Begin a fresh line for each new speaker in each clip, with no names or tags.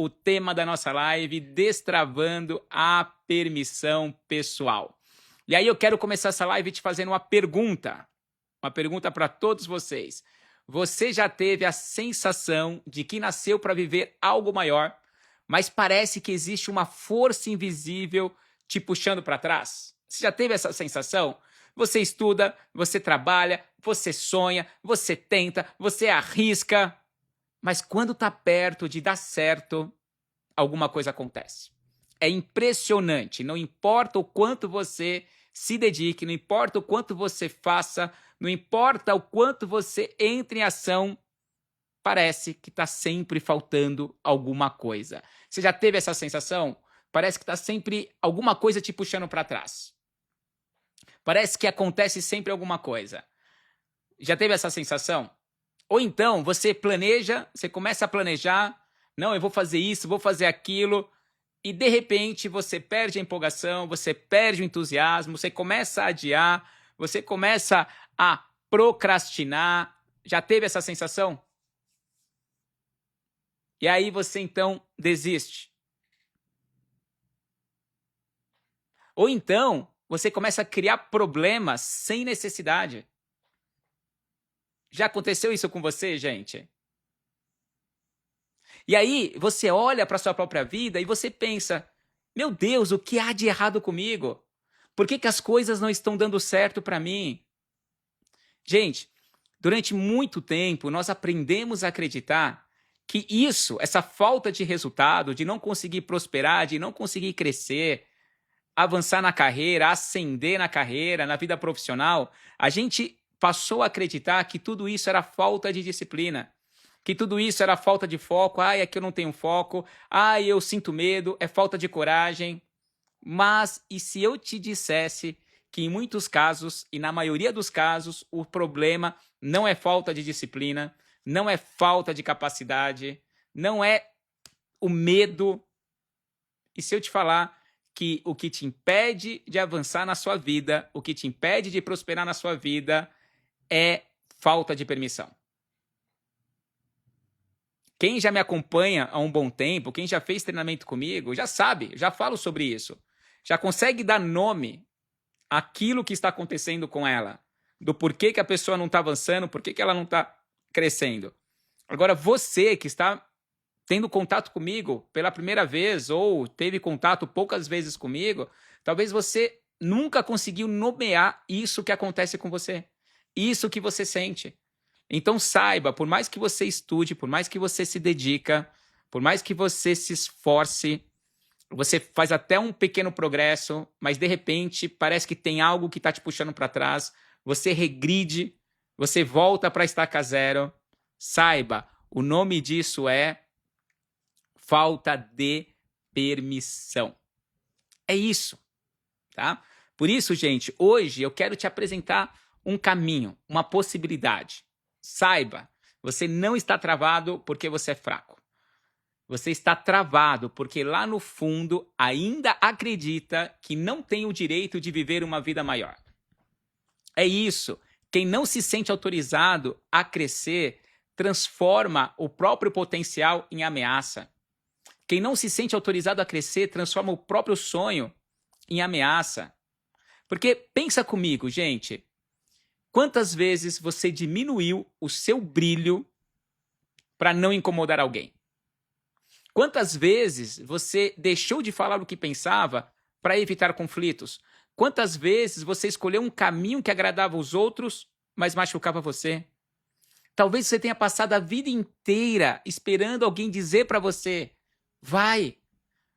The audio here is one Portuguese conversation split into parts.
o tema da nossa live, Destravando a Permissão Pessoal. E aí eu quero começar essa live te fazendo uma pergunta para todos vocês. Você já teve a sensação de que nasceu para viver algo maior, mas parece que existe uma força invisível te puxando para trás? Você já teve essa sensação? Você estuda, você trabalha, você sonha, você tenta, você arrisca, mas quando está perto de dar certo, alguma coisa acontece. É impressionante, não importa o quanto você se dedique, não importa o quanto você faça, não importa o quanto você entre em ação, parece que está sempre faltando alguma coisa. Você já teve essa sensação? Parece que está sempre alguma coisa te puxando para trás. Parece que acontece sempre alguma coisa. Já teve essa sensação? Ou então você planeja, você começa a planejar, não, eu vou fazer isso, vou fazer aquilo, e de repente você perde a empolgação, você perde o entusiasmo, você começa a adiar, você começa a procrastinar. Já teve essa sensação? E aí você então desiste. Ou então você começa a criar problemas sem necessidade. Já aconteceu isso com você, gente? E aí você olha para a sua própria vida e você pensa, meu Deus, o que há de errado comigo? Por que as coisas não estão dando certo para mim? Gente, durante muito tempo nós aprendemos a acreditar que isso, essa falta de resultado, de não conseguir prosperar, de não conseguir crescer, avançar na carreira, ascender na carreira, na vida profissional, a gente passou a acreditar que tudo isso era falta de disciplina, que tudo isso era falta de foco. Ai, aqui eu não tenho foco. Ai, eu sinto medo, é falta de coragem. Mas e se eu te dissesse que em muitos casos, e na maioria dos casos, o problema não é falta de disciplina, não é falta de capacidade, não é o medo. E se eu te falar que o que te impede de avançar na sua vida, o que te impede de prosperar na sua vida é falta de permissão. Quem já me acompanha há um bom tempo, quem já fez treinamento comigo, já sabe, já falo sobre isso. Já consegue dar nome àquilo que está acontecendo com ela, do porquê que a pessoa não está avançando, porquê que ela não está crescendo. Agora, você que está tendo contato comigo pela primeira vez ou teve contato poucas vezes comigo, talvez você nunca conseguiu nomear isso que acontece com você, isso que você sente. Então saiba, por mais que você estude, por mais que você se dedica, por mais que você se esforce, você faz até um pequeno progresso, mas de repente parece que tem algo que está te puxando para trás, você regride, você volta para a estaca zero. Saiba, o nome disso é falta de permissão. É isso, tá? Por isso, gente, hoje eu quero te apresentar um caminho, uma possibilidade. Saiba, você não está travado porque você é fraco. Você está travado porque lá no fundo ainda acredita que não tem o direito de viver uma vida maior. É isso. Quem não se sente autorizado a crescer transforma o próprio potencial em ameaça. Quem não se sente autorizado a crescer transforma o próprio sonho em ameaça. Porque pensa comigo, gente. Quantas vezes você diminuiu o seu brilho para não incomodar alguém? Quantas vezes você deixou de falar o que pensava para evitar conflitos? Quantas vezes você escolheu um caminho que agradava os outros, mas machucava você? Talvez você tenha passado a vida inteira esperando alguém dizer para você: vai,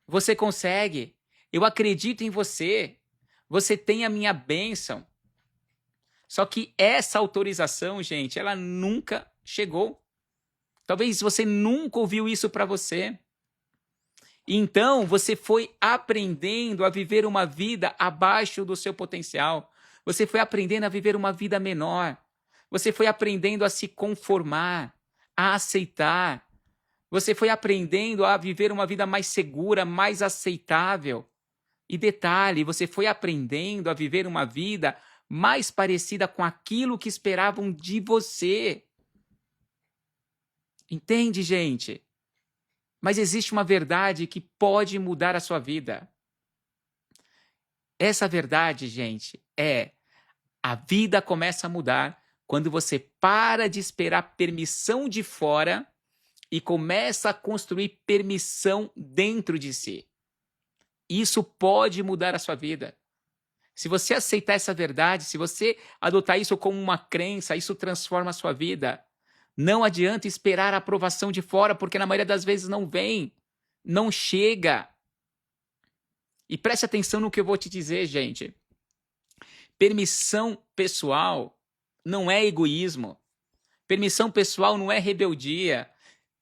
você consegue, eu acredito em você, você tem a minha bênção. Só que essa autorização, gente, ela nunca chegou. Talvez você nunca ouviu isso para você. Então, você foi aprendendo a viver uma vida abaixo do seu potencial. Você foi aprendendo a viver uma vida menor. Você foi aprendendo a se conformar, a aceitar. Você foi aprendendo a viver uma vida mais segura, mais aceitável. E detalhe, você foi aprendendo a viver uma vida mais parecida com aquilo que esperavam de você. Entende, gente? Mas existe uma verdade que pode mudar a sua vida. Essa verdade, gente, a vida começa a mudar quando você para de esperar permissão de fora e começa a construir permissão dentro de si. Isso pode mudar a sua vida. Se você aceitar essa verdade, se você adotar isso como uma crença, isso transforma a sua vida. Não adianta esperar a aprovação de fora, porque na maioria das vezes não vem, não chega. E preste atenção no que eu vou te dizer, gente. Permissão pessoal não é egoísmo. Permissão pessoal não é rebeldia.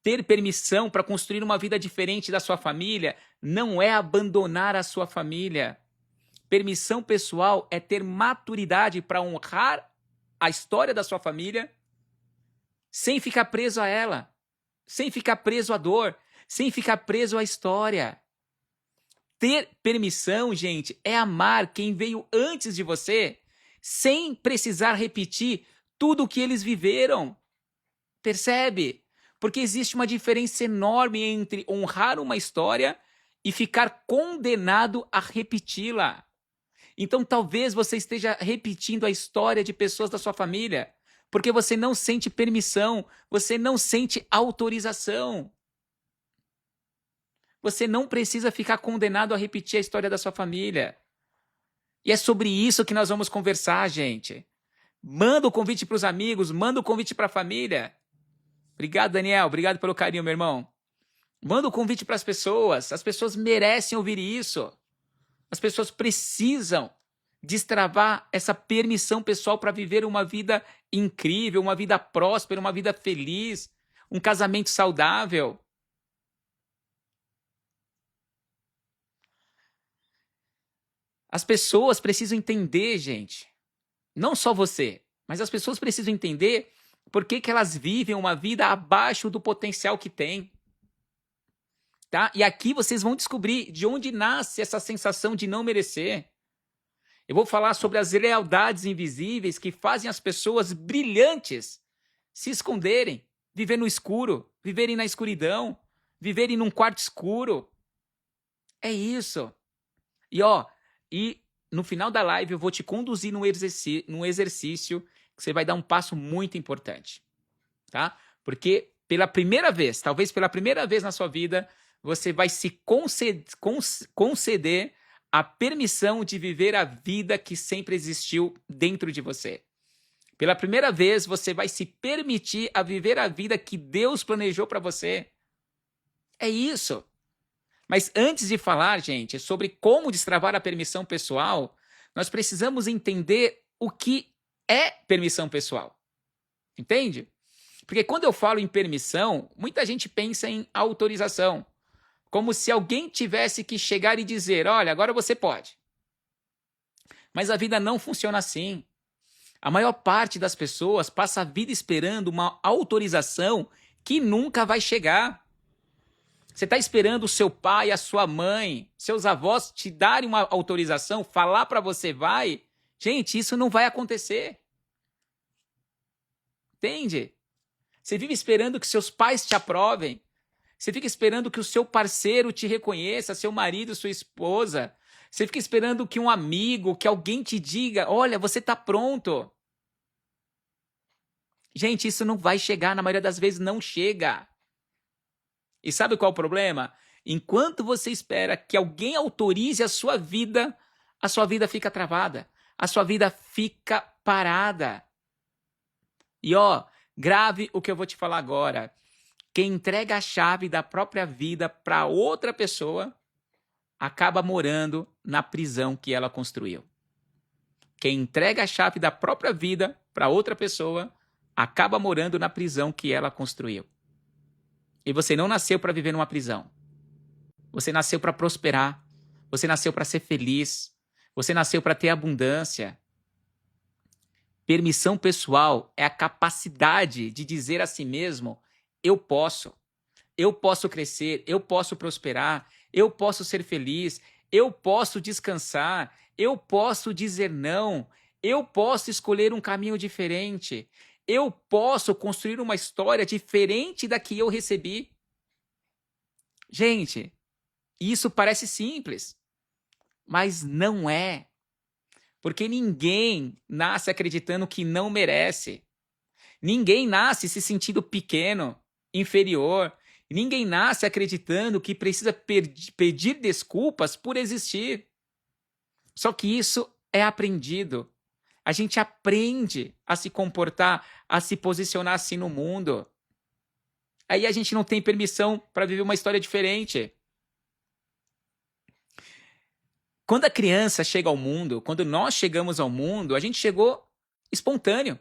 Ter permissão para construir uma vida diferente da sua família não é abandonar a sua família. Permissão pessoal é ter maturidade para honrar a história da sua família sem ficar preso a ela, sem ficar preso à dor, sem ficar preso à história. Ter permissão, gente, é amar quem veio antes de você sem precisar repetir tudo o que eles viveram. Percebe? Porque existe uma diferença enorme entre honrar uma história e ficar condenado a repeti-la. Então talvez você esteja repetindo a história de pessoas da sua família, porque você não sente permissão, você não sente autorização. Você não precisa ficar condenado a repetir a história da sua família. E é sobre isso que nós vamos conversar, gente. Manda o convite para os amigos, manda o convite para a família. Obrigado, Daniel. Obrigado pelo carinho, meu irmão. Manda o convite para as pessoas merecem ouvir isso. As pessoas precisam destravar essa permissão pessoal para viver uma vida incrível, uma vida próspera, uma vida feliz, um casamento saudável. As pessoas precisam entender, gente. Não só você, mas as pessoas precisam entender por que elas vivem uma vida abaixo do potencial que têm. Tá? E aqui vocês vão descobrir de onde nasce essa sensação de não merecer. Eu vou falar sobre as lealdades invisíveis que fazem as pessoas brilhantes se esconderem, viver no escuro, viverem na escuridão, viverem num quarto escuro. É isso. E no final da live eu vou te conduzir num exercício que você vai dar um passo muito importante. Tá? Porque pela primeira vez, talvez pela primeira vez na sua vida, você vai se conceder a permissão de viver a vida que sempre existiu dentro de você. Pela primeira vez, você vai se permitir a viver a vida que Deus planejou para você. É isso. Mas antes de falar, gente, sobre como destravar a permissão pessoal, nós precisamos entender o que é permissão pessoal. Entende? Porque quando eu falo em permissão, muita gente pensa em autorização. Como se alguém tivesse que chegar e dizer, olha, agora você pode. Mas a vida não funciona assim. A maior parte das pessoas passa a vida esperando uma autorização que nunca vai chegar. Você está esperando o seu pai, a sua mãe, seus avós te darem uma autorização, falar para você vai. Gente, isso não vai acontecer. Entende? Você vive esperando que seus pais te aprovem. Você fica esperando que o seu parceiro te reconheça, seu marido, sua esposa. Você fica esperando que um amigo, que alguém te diga, olha, você está pronto. Gente, isso não vai chegar, na maioria das vezes não chega. E sabe qual é o problema? Enquanto você espera que alguém autorize a sua vida fica travada. A sua vida fica parada. E grave o que eu vou te falar agora. Quem entrega a chave da própria vida para outra pessoa acaba morando na prisão que ela construiu. Quem entrega a chave da própria vida para outra pessoa acaba morando na prisão que ela construiu. E você não nasceu para viver numa prisão. Você nasceu para prosperar. Você nasceu para ser feliz. Você nasceu para ter abundância. Permissão pessoal é a capacidade de dizer a si mesmo: eu posso crescer, eu posso prosperar, eu posso ser feliz, eu posso descansar, eu posso dizer não, eu posso escolher um caminho diferente, eu posso construir uma história diferente da que eu recebi. Gente, isso parece simples, mas não é. Porque ninguém nasce acreditando que não merece. Ninguém nasce se sentindo pequeno, inferior. Ninguém nasce acreditando que precisa pedir desculpas por existir. Só que isso é aprendido. A gente aprende a se comportar, a se posicionar assim no mundo. Aí a gente não tem permissão para viver uma história diferente. Quando a criança chega ao mundo, quando nós chegamos ao mundo, a gente chegou espontâneo.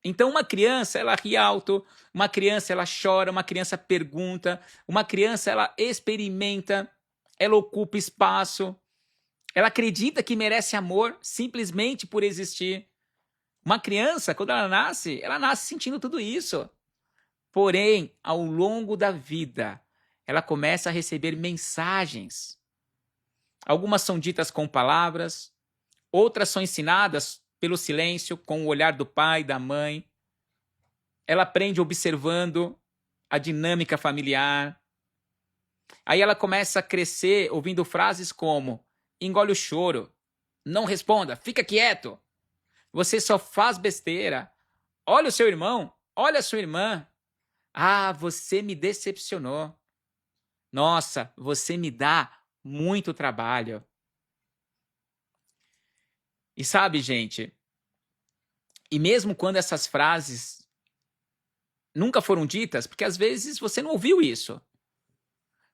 Então uma criança, ela ri alto, uma criança, ela chora, uma criança pergunta, uma criança, ela experimenta, ela ocupa espaço, ela acredita que merece amor simplesmente por existir. Uma criança, quando ela nasce sentindo tudo isso. Porém, ao longo da vida, ela começa a receber mensagens. Algumas são ditas com palavras, outras são ensinadas pelo silêncio, com o olhar do pai, da mãe. Ela aprende observando a dinâmica familiar. Aí ela começa a crescer ouvindo frases como: engole o choro, não responda, fica quieto, você só faz besteira, olha o seu irmão, olha a sua irmã. Ah, você me decepcionou. Nossa, você me dá muito trabalho. E sabe, gente, e mesmo quando essas frases nunca foram ditas, porque às vezes você não ouviu isso,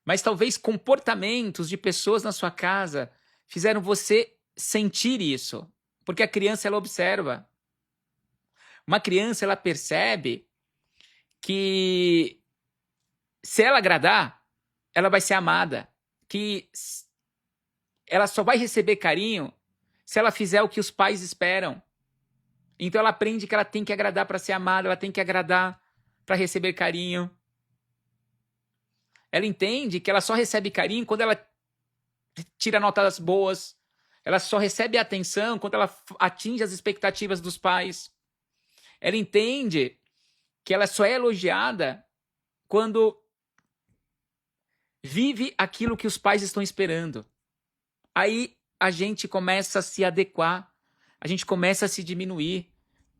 mas talvez comportamentos de pessoas na sua casa fizeram você sentir isso, porque a criança, ela observa. Uma criança, ela percebe que se ela agradar, ela vai ser amada, que ela só vai receber carinho se ela fizer o que os pais esperam. Então ela aprende que ela tem que agradar para ser amada, ela tem que agradar para receber carinho. Ela entende que ela só recebe carinho quando ela tira notas boas. Ela só recebe atenção quando ela atinge as expectativas dos pais. Ela entende que ela só é elogiada quando vive aquilo que os pais estão esperando. Aí a gente começa a se adequar, a gente começa a se diminuir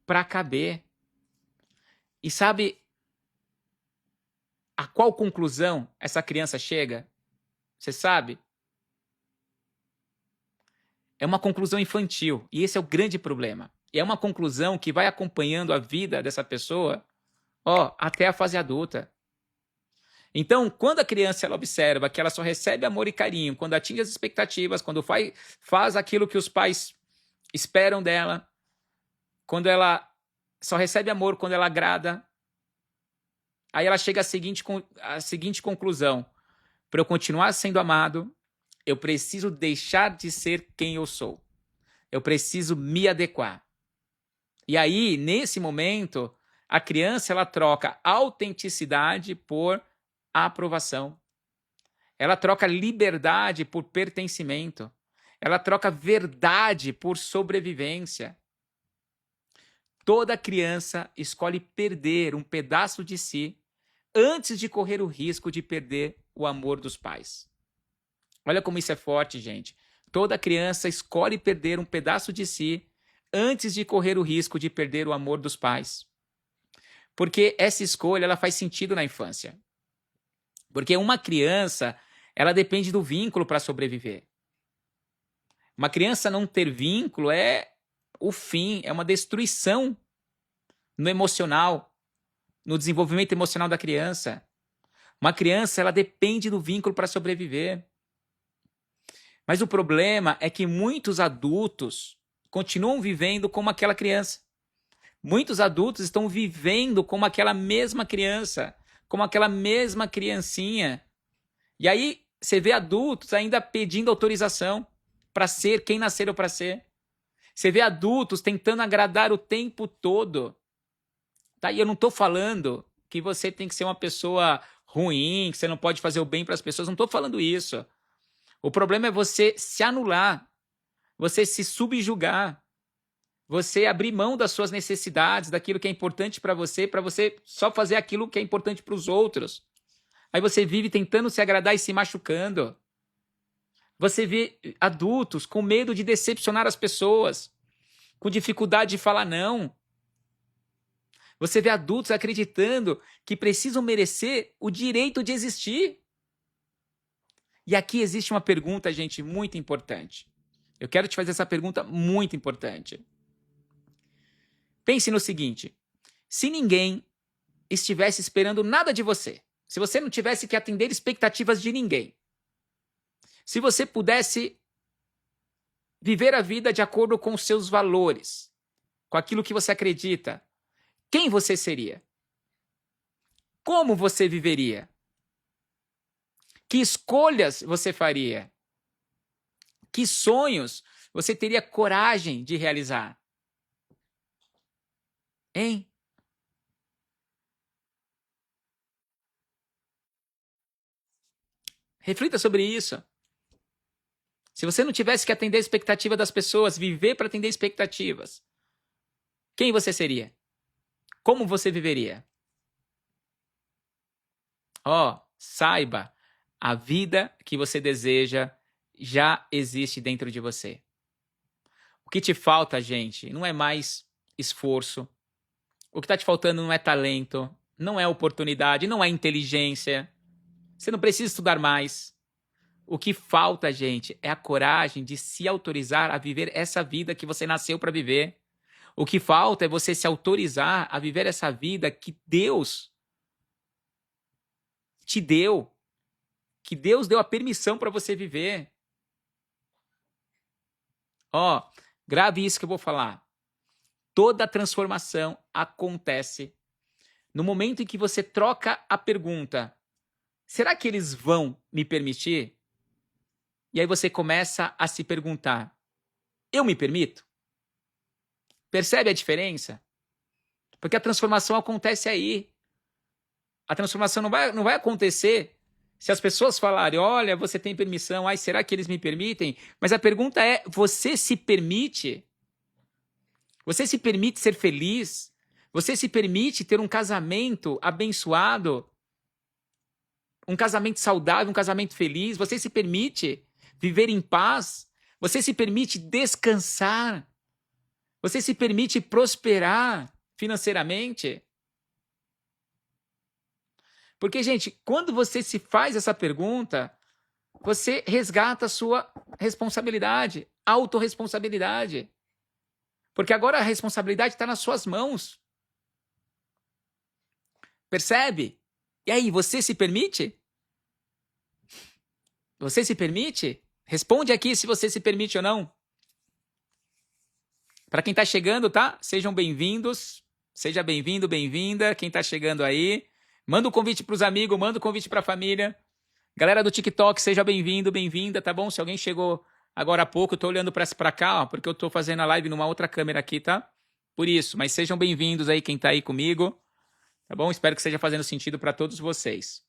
para caber. E sabe a qual conclusão essa criança chega? Você sabe? É uma conclusão infantil, e esse é o grande problema. E é uma conclusão que vai acompanhando a vida dessa pessoa, até a fase adulta. Então, quando a criança ela observa que ela só recebe amor e carinho quando atinge as expectativas, quando faz aquilo que os pais esperam dela, quando ela só recebe amor quando ela agrada, aí ela chega à seguinte conclusão: para eu continuar sendo amado, eu preciso deixar de ser quem eu sou. Eu preciso me adequar. E aí, nesse momento, a criança ela troca autenticidade por aprovação. Ela troca liberdade por pertencimento. Ela troca verdade por sobrevivência. Toda criança escolhe perder um pedaço de si antes de correr o risco de perder o amor dos pais. Olha como isso é forte, gente. Toda criança escolhe perder um pedaço de si antes de correr o risco de perder o amor dos pais. Porque essa escolha ela faz sentido na infância. Porque uma criança, ela depende do vínculo para sobreviver. Uma criança não ter vínculo é o fim, é uma destruição no emocional, no desenvolvimento emocional da criança. Uma criança, ela depende do vínculo para sobreviver. Mas o problema é que muitos adultos continuam vivendo como aquela criança. Muitos adultos estão vivendo como aquela mesma criança, como aquela mesma criancinha. E aí você vê adultos ainda pedindo autorização para ser quem nasceram para ser. Você vê adultos tentando agradar o tempo todo. Tá? E eu não estou falando que você tem que ser uma pessoa ruim, que você não pode fazer o bem para as pessoas. Não estou falando isso. O problema é você se anular, você se subjugar, você abrir mão das suas necessidades, daquilo que é importante para você só fazer aquilo que é importante para os outros. Aí você vive tentando se agradar e se machucando. Você vê adultos com medo de decepcionar as pessoas, com dificuldade de falar não. Você vê adultos acreditando que precisam merecer o direito de existir. E aqui existe uma pergunta, gente, muito importante. Eu quero te fazer essa pergunta muito importante. Pense no seguinte: se ninguém estivesse esperando nada de você, se você não tivesse que atender expectativas de ninguém, se você pudesse viver a vida de acordo com os seus valores, com aquilo que você acredita, quem você seria? Como você viveria? Que escolhas você faria? Que sonhos você teria coragem de realizar? Hein? Reflita sobre isso. Se você não tivesse que atender a expectativa das pessoas, viver para atender expectativas, quem você seria? Como você viveria? Saiba, a vida que você deseja já existe dentro de você. O que te falta, gente, não é mais esforço. O que está te faltando não é talento, não é oportunidade, não é inteligência. Você não precisa estudar mais. O que falta, gente, é a coragem de se autorizar a viver essa vida que você nasceu para viver. O que falta é você se autorizar a viver essa vida que Deus te deu, que Deus deu a permissão para você viver. Grave isso que eu vou falar. Toda transformação acontece no momento em que você troca a pergunta: será que eles vão me permitir? E aí você começa a se perguntar: eu me permito? Percebe a diferença? Porque a transformação acontece aí. A transformação não vai acontecer se as pessoas falarem: olha, você tem permissão, ai, será que eles me permitem? Mas a pergunta é: você se permite? Você se permite ser feliz? Você se permite ter um casamento abençoado? Um casamento saudável, um casamento feliz? Você se permite viver em paz? Você se permite descansar? Você se permite prosperar financeiramente? Porque, gente, quando você se faz essa pergunta, você resgata a sua responsabilidade, autorresponsabilidade. Porque agora a responsabilidade está nas suas mãos. Percebe? E aí, você se permite? Você se permite? Responde aqui se você se permite ou não. Para quem está chegando, tá? Sejam bem-vindos. Seja bem-vindo, bem-vinda. Quem está chegando aí, manda um convite para os amigos, manda um convite para a família. Galera do TikTok, seja bem-vindo, bem-vinda, tá bom? Se alguém chegou agora há pouco, eu tô olhando para cá, ó, porque eu tô fazendo a live numa outra câmera aqui, tá? Por isso, mas sejam bem-vindos aí quem tá aí comigo, tá bom? Espero que esteja fazendo sentido para todos vocês.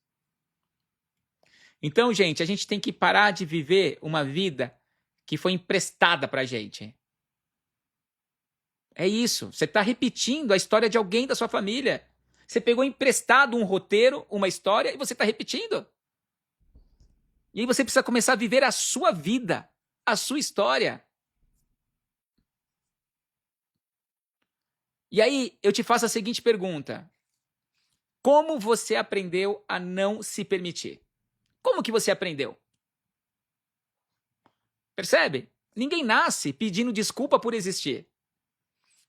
Então, gente, a gente tem que parar de viver uma vida que foi emprestada pra gente. É isso, você tá repetindo a história de alguém da sua família. Você pegou emprestado um roteiro, uma história, e você tá repetindo. E aí você precisa começar a viver a sua vida, a sua história. E aí eu te faço a seguinte pergunta: como você aprendeu a não se permitir? Como que você aprendeu? Percebe? Ninguém nasce pedindo desculpa por existir.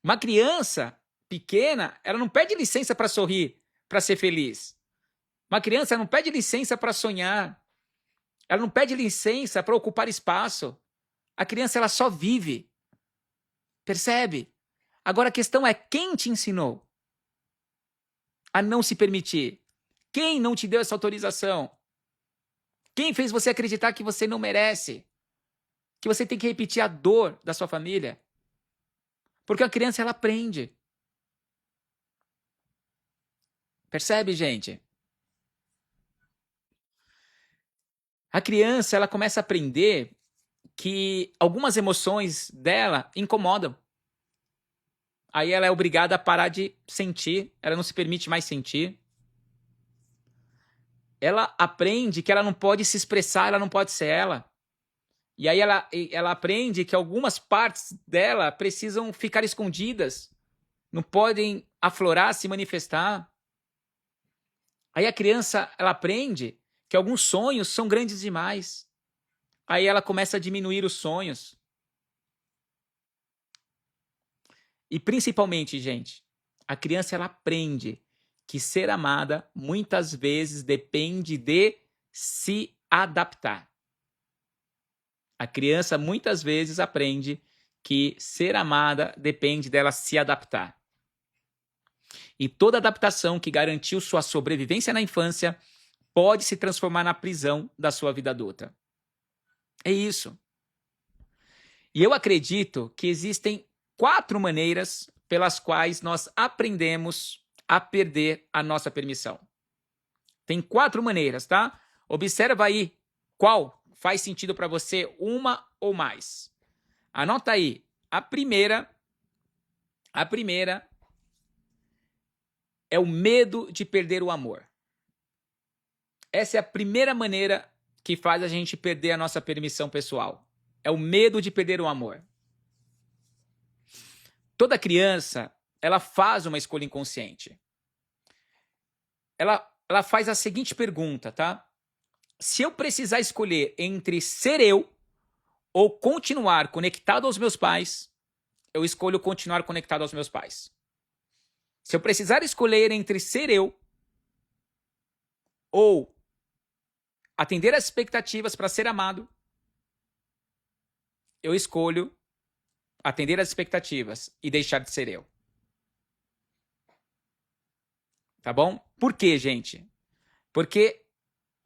Uma criança pequena, ela não pede licença para sorrir, para ser feliz. Uma criança não pede licença para sonhar. Ela não pede licença para ocupar espaço. A criança, ela só vive. Percebe? Agora a questão é: quem te ensinou a não se permitir? Quem não te deu essa autorização? Quem fez você acreditar que você não merece? Que você tem que repetir a dor da sua família? Porque a criança, ela aprende. Percebe, gente? A criança, ela começa a aprender que algumas emoções dela incomodam. Aí ela é obrigada a parar de sentir, ela não se permite mais sentir. ela aprende que ela não pode se expressar, ela não pode ser ela. E aí ela aprende que algumas partes dela precisam ficar escondidas, não podem aflorar, se manifestar. Aí a criança, ela aprende que alguns sonhos são grandes demais. Aí ela começa a diminuir os sonhos. E principalmente, gente, a criança ela aprende que ser amada muitas vezes depende de se adaptar. A criança muitas vezes aprende que ser amada depende dela se adaptar. E toda adaptação que garantiu sua sobrevivência na infância pode se transformar na prisão da sua vida adulta. É isso. E eu acredito que existem 4 maneiras pelas quais nós aprendemos a perder a nossa permissão. Tem 4 maneiras, tá? Observa aí qual faz sentido para você, uma ou mais. Anota aí. A primeira é o medo de perder o amor. Essa é a primeira maneira que faz a gente perder a nossa permissão pessoal. É o medo de perder o amor. Toda criança, ela faz uma escolha inconsciente. Ela faz a seguinte pergunta, tá? Se eu precisar escolher entre ser eu ou continuar conectado aos meus pais, eu escolho continuar conectado aos meus pais. Se eu precisar escolher entre ser eu ou atender às expectativas para ser amado, eu escolho atender às expectativas e deixar de ser eu. Tá bom? Por quê, gente? Porque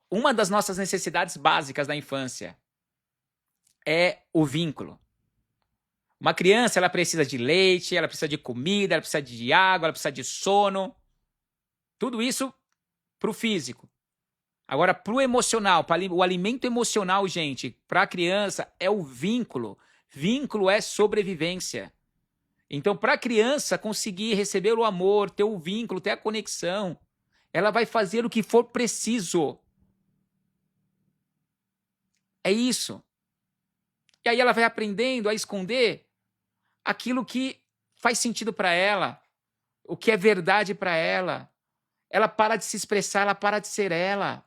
uma das nossas necessidades básicas da infância é o vínculo. Uma criança, ela precisa de leite, ela precisa de comida, ela precisa de água, ela precisa de sono. Tudo isso para o físico. Agora, para o emocional, o alimento emocional, gente, para a criança é o vínculo. Vínculo é sobrevivência. Então, para a criança conseguir receber o amor, ter o vínculo, ter a conexão, ela vai fazer o que for preciso. É isso. E aí ela vai aprendendo a esconder aquilo que faz sentido para ela, o que é verdade para ela. Ela para de se expressar, ela para de ser ela.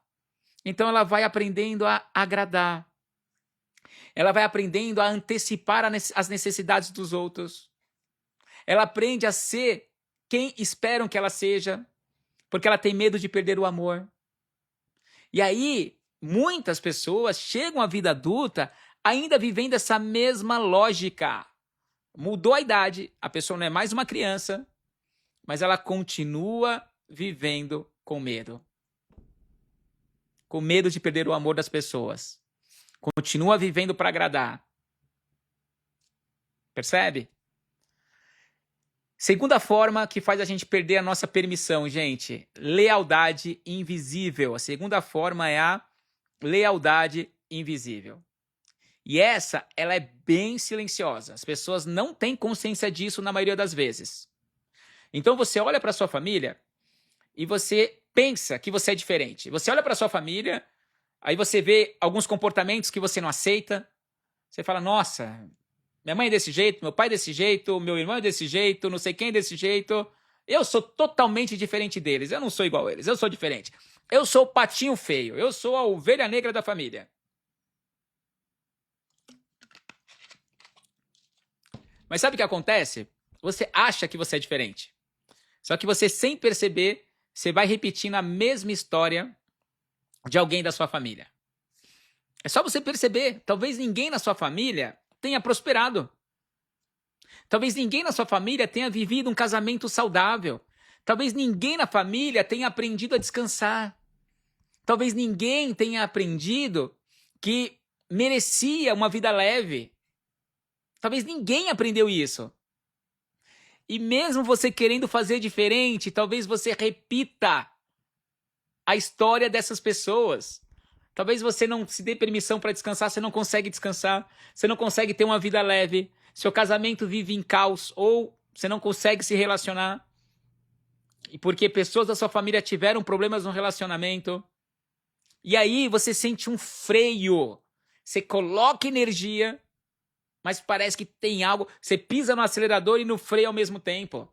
Então ela vai aprendendo a agradar. Ela vai aprendendo a antecipar as necessidades dos outros. Ela aprende a ser quem esperam que ela seja, porque ela tem medo de perder o amor. E aí, muitas pessoas chegam à vida adulta ainda vivendo essa mesma lógica. Mudou a idade, a pessoa não é mais uma criança, mas ela continua vivendo com medo. Com medo de perder o amor das pessoas. Continua vivendo para agradar. Percebe? Segunda forma que faz a gente perder a nossa permissão, gente. Lealdade invisível. A segunda forma é a lealdade invisível. E essa, ela é bem silenciosa. As pessoas não têm consciência disso na maioria das vezes. Então você olha para sua família e você pensa que você é diferente. Você olha para sua família, aí você vê alguns comportamentos que você não aceita. Você fala, nossa, minha mãe é desse jeito, meu pai é desse jeito, meu irmão é desse jeito, não sei quem é desse jeito. Eu sou totalmente diferente deles. Eu não sou igual a eles, eu sou diferente. Eu sou o patinho feio, eu sou a ovelha negra da família. Mas sabe o que acontece? Você acha que você é diferente. Só que você, sem perceber, você vai repetindo a mesma história de alguém da sua família. É só você perceber. Talvez ninguém na sua família tenha prosperado. Talvez ninguém na sua família tenha vivido um casamento saudável. Talvez ninguém na família tenha aprendido a descansar. Talvez ninguém tenha aprendido que merecia uma vida leve. Talvez ninguém aprendeu isso. E mesmo você querendo fazer diferente, talvez você repita a história dessas pessoas. Talvez você não se dê permissão para descansar, você não consegue descansar, você não consegue ter uma vida leve, seu casamento vive em caos ou você não consegue se relacionar. E porque pessoas da sua família tiveram problemas no relacionamento. E aí você sente um freio. Você coloca energia, mas parece que tem algo. Você pisa no acelerador e no freio ao mesmo tempo.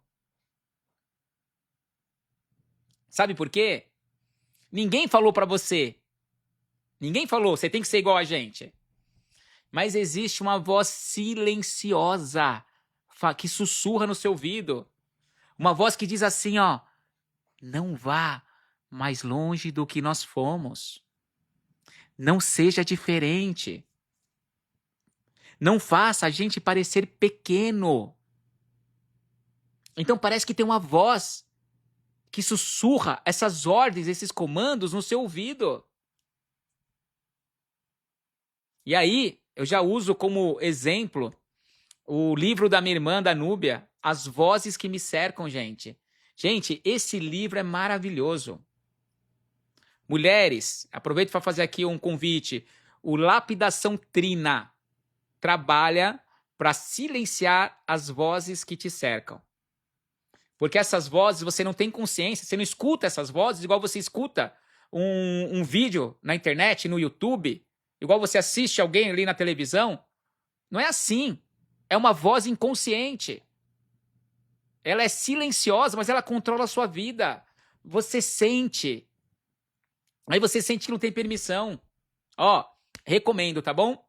Sabe por quê? Ninguém falou pra você. Ninguém falou, você tem que ser igual a gente. Mas existe uma voz silenciosa que sussurra no seu ouvido. Uma voz que diz assim, ó: não vá mais longe do que nós fomos. Não seja diferente. Não faça a gente parecer pequeno. Então parece que tem uma voz que sussurra essas ordens, esses comandos no seu ouvido. E aí, eu já uso como exemplo o livro da minha irmã, da Núbia, As Vozes que Me Cercam, gente. Gente, esse livro é maravilhoso. Mulheres, aproveito para fazer aqui um convite. O Lapidação Trina trabalha para silenciar as vozes que te cercam. Porque essas vozes você não tem consciência, você não escuta essas vozes igual você escuta um vídeo na internet, no YouTube, igual você assiste alguém ali na televisão. Não é assim. É uma voz inconsciente. Ela é silenciosa, mas ela controla a sua vida. Você sente. Aí você sente que não tem permissão. Ó, recomendo, tá bom?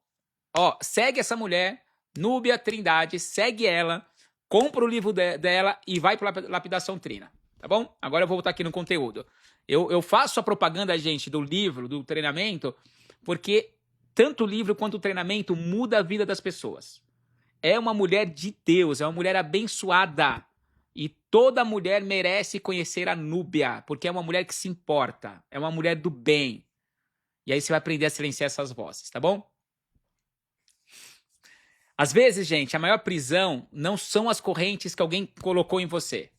Ó, segue essa mulher, Núbia Trindade, segue ela, compra o livro dela e vai para Lapidação Trina, tá bom? Agora eu vou voltar aqui no conteúdo. Eu faço a propaganda, gente, do livro, do treinamento, porque tanto o livro quanto o treinamento muda a vida das pessoas. É uma mulher de Deus, é uma mulher abençoada. E toda mulher merece conhecer a Núbia, porque é uma mulher que se importa, é uma mulher do bem. E aí você vai aprender a silenciar essas vozes, tá bom? Às vezes, gente, a maior prisão não são as correntes que alguém colocou em você.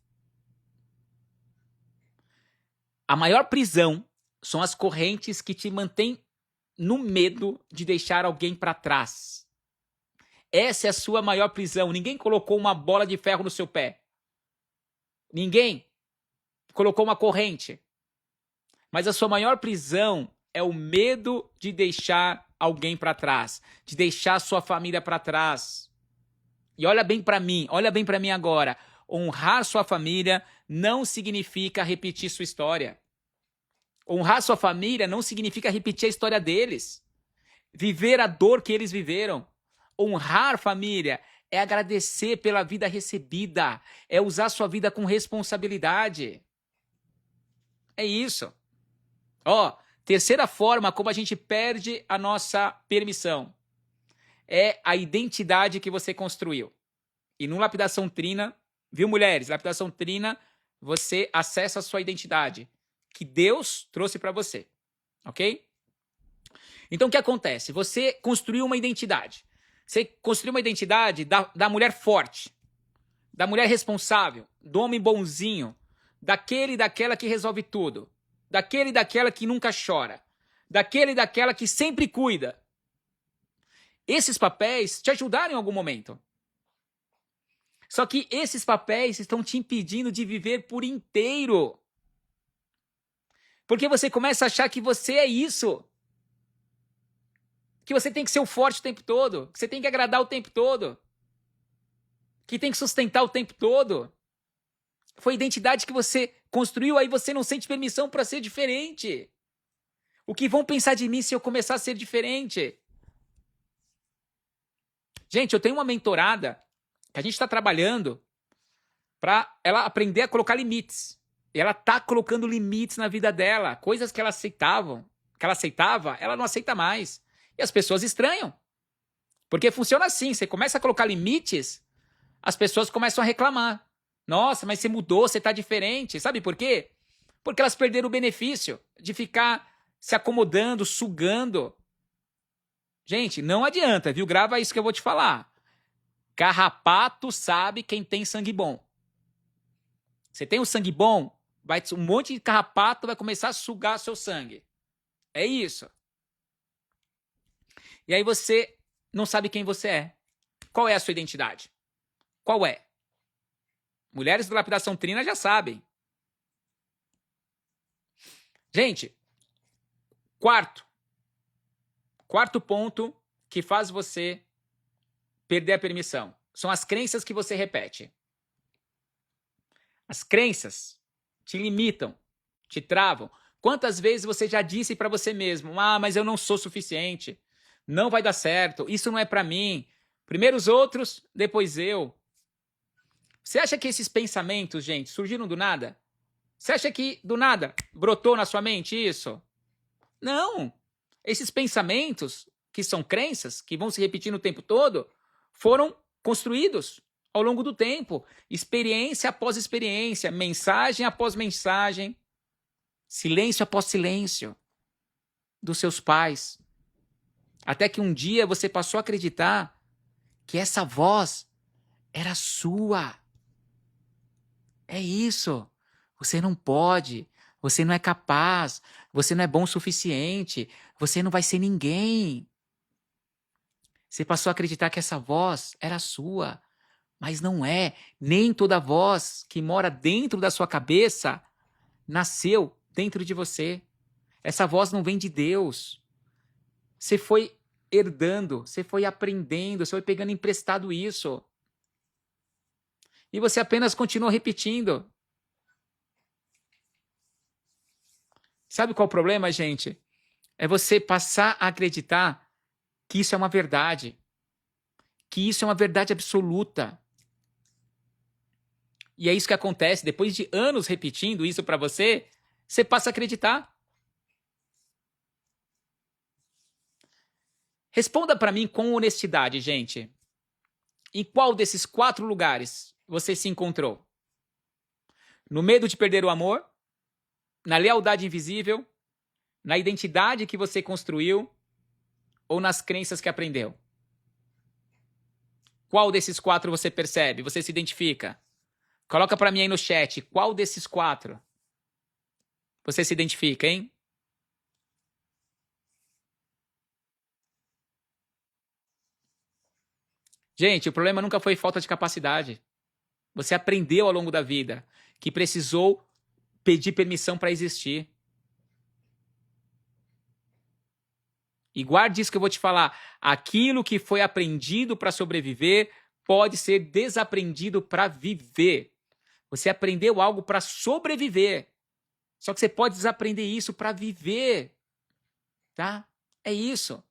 A maior prisão são as correntes que te mantêm no medo de deixar alguém para trás. Essa é a sua maior prisão. Ninguém colocou uma bola de ferro no seu pé. Ninguém colocou uma corrente. Mas a sua maior prisão é o medo de deixar alguém para trás, de deixar sua família para trás. E olha bem para mim agora. Honrar sua família não significa repetir sua história. Honrar sua família não significa repetir a história deles. Viver a dor que eles viveram. Honrar família é agradecer pela vida recebida, é usar sua vida com responsabilidade. É isso. Ó, terceira forma como a gente perde a nossa permissão é a identidade que você construiu. E no Lapidação Trina, viu, mulheres? Lapidação Trina, você acessa a sua identidade que Deus trouxe para você, ok? Então o que acontece? Você construiu uma identidade. Você construiu uma identidade da mulher forte, da mulher responsável, do homem bonzinho, daquele e daquela que resolve tudo, daquele e daquela que nunca chora, daquele e daquela que sempre cuida. Esses papéis te ajudaram em algum momento. Só que esses papéis estão te impedindo de viver por inteiro. Porque você começa a achar que você é isso. Que você tem que ser o forte o tempo todo. Que você tem que agradar o tempo todo. Que tem que sustentar o tempo todo. Foi a identidade que você construiu, aí você não sente permissão para ser diferente. O que vão pensar de mim se eu começar a ser diferente? Gente, eu tenho uma mentorada que a gente está trabalhando para ela aprender a colocar limites. E ela tá colocando limites na vida dela. Coisas que ela aceitava, ela não aceita mais. E as pessoas estranham. Porque funciona assim, você começa a colocar limites, as pessoas começam a reclamar. Nossa, mas você mudou, você tá diferente. Sabe por quê? Porque elas perderam o benefício de ficar se acomodando, sugando. Gente, não adianta, viu? Grava isso que eu vou te falar. Carrapato sabe quem tem sangue bom. Você tem um sangue bom, um monte de carrapato vai começar a sugar seu sangue. É isso. E aí você não sabe quem você é. Qual é a sua identidade? Qual é? Mulheres da Lapidação Trina já sabem. Gente, Quarto ponto que faz você perder a permissão são as crenças que você repete. As crenças te limitam, te travam. Quantas vezes você já disse para você mesmo: ah, mas eu não sou suficiente, não vai dar certo, isso não é para mim. Primeiro os outros, depois eu. Você acha que esses pensamentos, gente, surgiram do nada? Você acha que do nada brotou na sua mente isso? Não. Esses pensamentos, que são crenças, que vão se repetindo o tempo todo, foram construídos ao longo do tempo. Experiência após experiência, mensagem após mensagem, silêncio após silêncio dos seus pais. Até que um dia você passou a acreditar que essa voz era sua. É isso. Você não pode. Você não é capaz. Você não é bom o suficiente. Você não vai ser ninguém. Você passou a acreditar que essa voz era sua. Mas não é. Nem toda voz que mora dentro da sua cabeça nasceu dentro de você. Essa voz não vem de Deus. Você foi herdando, você foi aprendendo, você foi pegando emprestado isso. E você apenas continua repetindo. Sabe qual é o problema, gente? É você passar a acreditar que isso é uma verdade. Que isso é uma verdade absoluta. E é isso que acontece. Depois de anos repetindo isso para você, você passa a acreditar. Responda para mim com honestidade, gente. Em qual desses 4 lugares você se encontrou? No medo de perder o amor? Na lealdade invisível? Na identidade que você construiu? Ou nas crenças que aprendeu? Qual desses 4 você percebe? Você se identifica? Coloca para mim aí no chat. Qual desses 4 você se identifica, hein? Gente, o problema nunca foi falta de capacidade. Você aprendeu ao longo da vida que precisou pedir permissão para existir. E guarde isso que eu vou te falar. Aquilo que foi aprendido para sobreviver pode ser desaprendido para viver. Você aprendeu algo para sobreviver. Só que você pode desaprender isso para viver. Tá? É isso.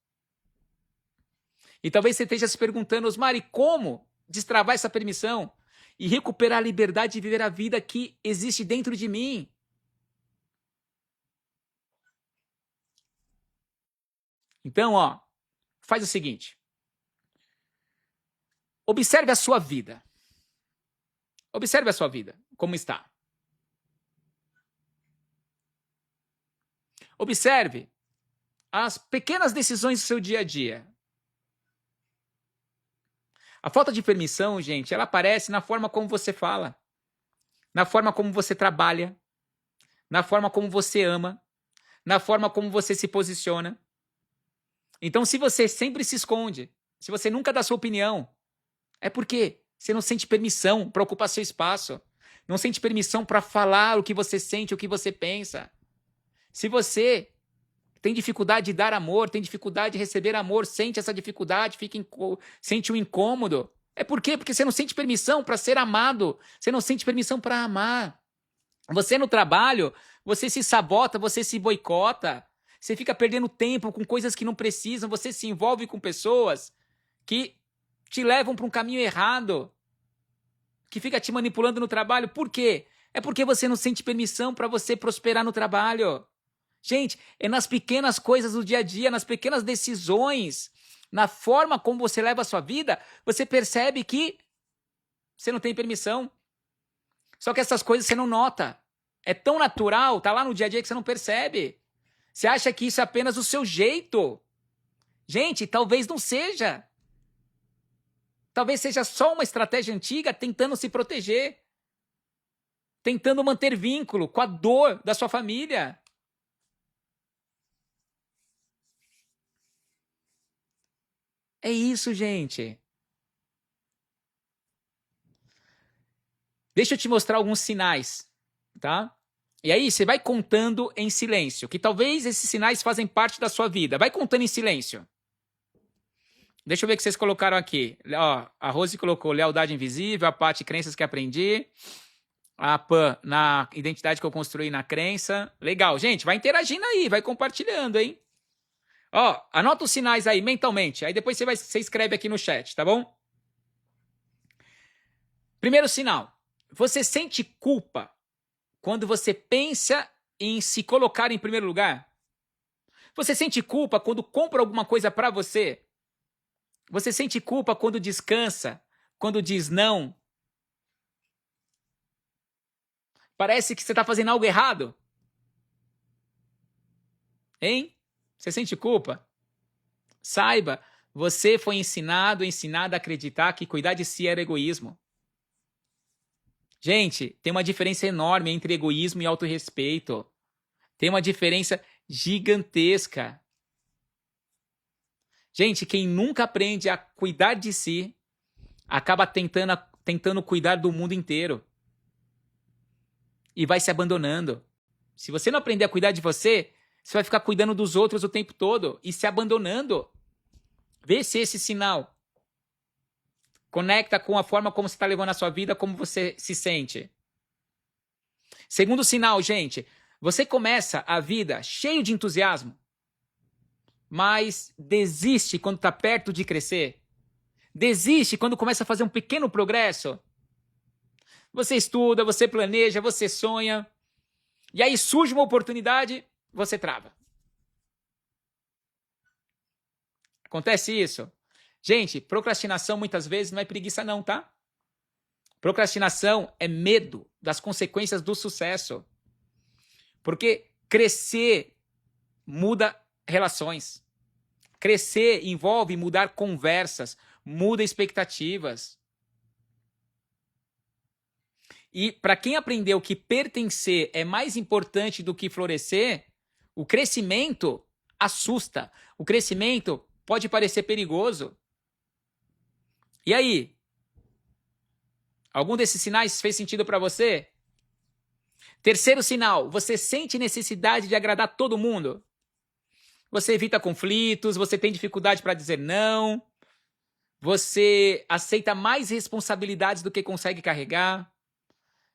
E talvez você esteja se perguntando, Osmari, como destravar essa permissão e recuperar a liberdade de viver a vida que existe dentro de mim? Então, ó, faz o seguinte. Observe a sua vida. Observe a sua vida, como está. Observe as pequenas decisões do seu dia a dia. A falta de permissão, gente, ela aparece na forma como você fala, na forma como você trabalha, na forma como você ama, na forma como você se posiciona. Então, se você sempre se esconde, se você nunca dá sua opinião, é porque você não sente permissão para ocupar seu espaço, não sente permissão para falar o que você sente, o que você pensa. Se você tem dificuldade de dar amor, tem dificuldade de receber amor, sente essa dificuldade, sente um incômodo. É por quê? Porque você não sente permissão para ser amado, você não sente permissão para amar. Você no trabalho, você se sabota, você se boicota, você fica perdendo tempo com coisas que não precisam, você se envolve com pessoas que te levam para um caminho errado, que fica te manipulando no trabalho. Por quê? É porque você não sente permissão para você prosperar no trabalho. Gente, é nas pequenas coisas do dia a dia, nas pequenas decisões, na forma como você leva a sua vida, você percebe que você não tem permissão. Só que essas coisas você não nota. É tão natural, tá lá no dia a dia que você não percebe. Você acha que isso é apenas o seu jeito. Gente, talvez não seja. Talvez seja só uma estratégia antiga tentando se proteger. Tentando manter vínculo com a dor da sua família. É isso, gente. Deixa eu te mostrar alguns sinais, tá? E aí você vai contando em silêncio, que talvez esses sinais fazem parte da sua vida. Vai contando em silêncio. Deixa eu ver o que vocês colocaram aqui. Ó, a Rose colocou lealdade invisível, a Paty, crenças que aprendi. A Pan, na identidade que eu construí na crença. Legal, gente, vai interagindo aí, vai compartilhando, hein? Ó, anota os sinais aí mentalmente, aí depois você escreve aqui no chat, tá bom? Primeiro sinal, você sente culpa quando você pensa em se colocar em primeiro lugar? Você sente culpa quando compra alguma coisa pra você? Você sente culpa quando descansa, quando diz não? Parece que você tá fazendo algo errado? Hein? Você sente culpa? Saiba, você foi ensinada a acreditar que cuidar de si era egoísmo. Gente, tem uma diferença enorme entre egoísmo e autorrespeito. Tem uma diferença gigantesca. Gente, quem nunca aprende a cuidar de si, acaba tentando cuidar do mundo inteiro. E vai se abandonando. Se você não aprender a cuidar de você, você vai ficar cuidando dos outros o tempo todo e se abandonando. Vê se esse sinal conecta com a forma como você está levando a sua vida, como você se sente. Segundo sinal, gente, você começa a vida cheio de entusiasmo, mas desiste quando está perto de crescer. Desiste quando começa a fazer um pequeno progresso. Você estuda, você planeja, você sonha, e aí surge uma oportunidade, você trava. Acontece isso? Gente, procrastinação muitas vezes não é preguiça não, tá? Procrastinação é medo das consequências do sucesso. Porque crescer muda relações. Crescer envolve mudar conversas, muda expectativas. E para quem aprendeu que pertencer é mais importante do que florescer, o crescimento assusta. O crescimento pode parecer perigoso. E aí? Algum desses sinais fez sentido para você? Terceiro sinal, você sente necessidade de agradar todo mundo. Você evita conflitos, você tem dificuldade para dizer não, você aceita mais responsabilidades do que consegue carregar.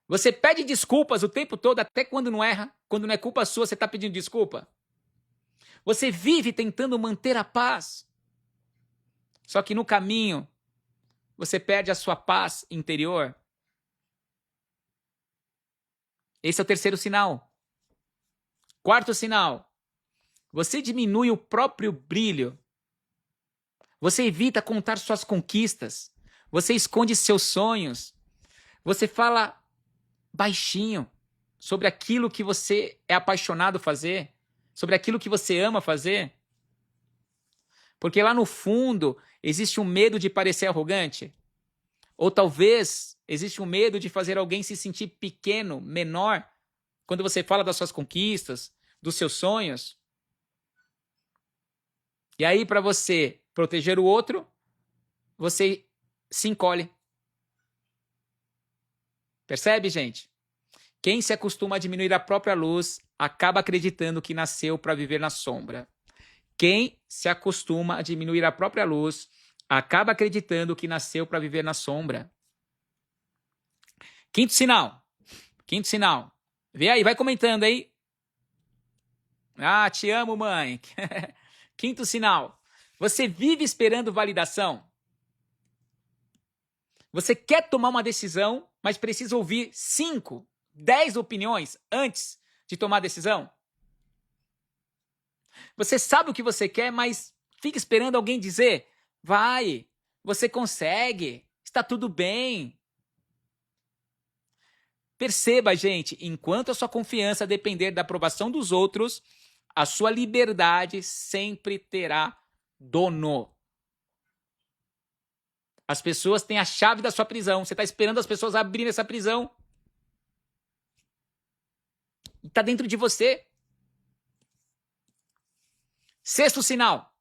Você pede desculpas o tempo todo, até quando não erra. Quando não é culpa sua, você está pedindo desculpa. Você vive tentando manter a paz. Só que no caminho, você perde a sua paz interior. Esse é o terceiro sinal. Quarto sinal. Você diminui o próprio brilho. Você evita contar suas conquistas. Você esconde seus sonhos. Você fala baixinho sobre aquilo que você é apaixonado fazer, sobre aquilo que você ama fazer. Porque lá no fundo existe um medo de parecer arrogante. Ou talvez existe um medo de fazer alguém se sentir pequeno, menor, quando você fala das suas conquistas, dos seus sonhos. E aí, para você proteger o outro, você se encolhe. Percebe, gente? Quem se acostuma a diminuir a própria luz acaba acreditando que nasceu para viver na sombra. Quem se acostuma a diminuir a própria luz acaba acreditando que nasceu para viver na sombra. Quinto sinal. Quinto sinal. Vê aí, vai comentando aí. Ah, te amo, mãe. Quinto sinal. Você vive esperando validação. Você quer tomar uma decisão, mas precisa ouvir 5, 10 opiniões antes de tomar a decisão. Você sabe o que você quer, mas fica esperando alguém dizer: vai, você consegue, está tudo bem. Perceba, gente, enquanto a sua confiança depender da aprovação dos outros, a sua liberdade sempre terá dono. As pessoas têm a chave da sua prisão. Você está esperando as pessoas abrirem essa prisão. Está dentro de você. Sexto sinal.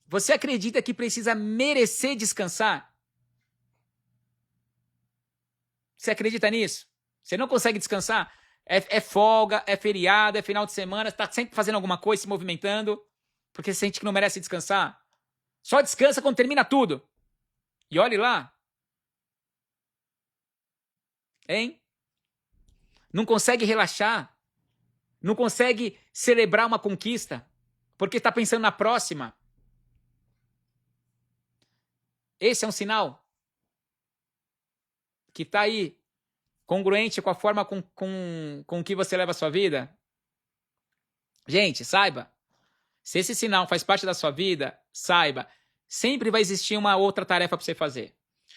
Você acredita que precisa merecer descansar? Você acredita nisso? Você não consegue descansar? É folga, é feriado, é final de semana, está sempre fazendo alguma coisa, se movimentando, porque você sente que não merece descansar. Só descansa quando termina tudo. E olhe lá. Hein? Não consegue relaxar. Não consegue celebrar uma conquista, porque está pensando na próxima. Esse é um sinal que está aí, congruente com a forma com que você leva a sua vida. Gente, saiba, se esse sinal faz parte da sua vida, saiba, sempre vai existir uma outra tarefa para você fazer.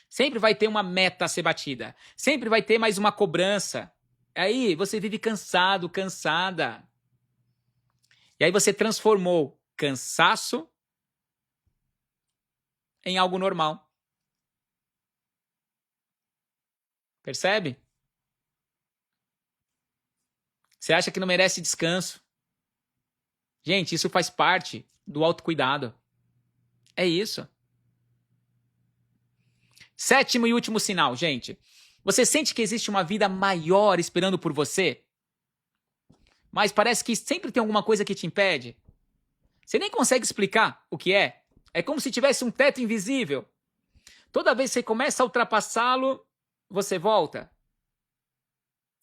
Sempre vai ter uma meta a ser batida. Sempre vai ter mais uma cobrança. Aí você vive cansado, cansada. E aí você transformou cansaço em algo normal. Percebe? Você acha que não merece descanso. Gente, isso faz parte do autocuidado. É isso. 7º e último sinal, gente. Você sente que existe uma vida maior esperando por você? Mas parece que sempre tem alguma coisa que te impede? Você nem consegue explicar o que é. É como se tivesse um teto invisível. Toda vez que você começa a ultrapassá-lo, você volta.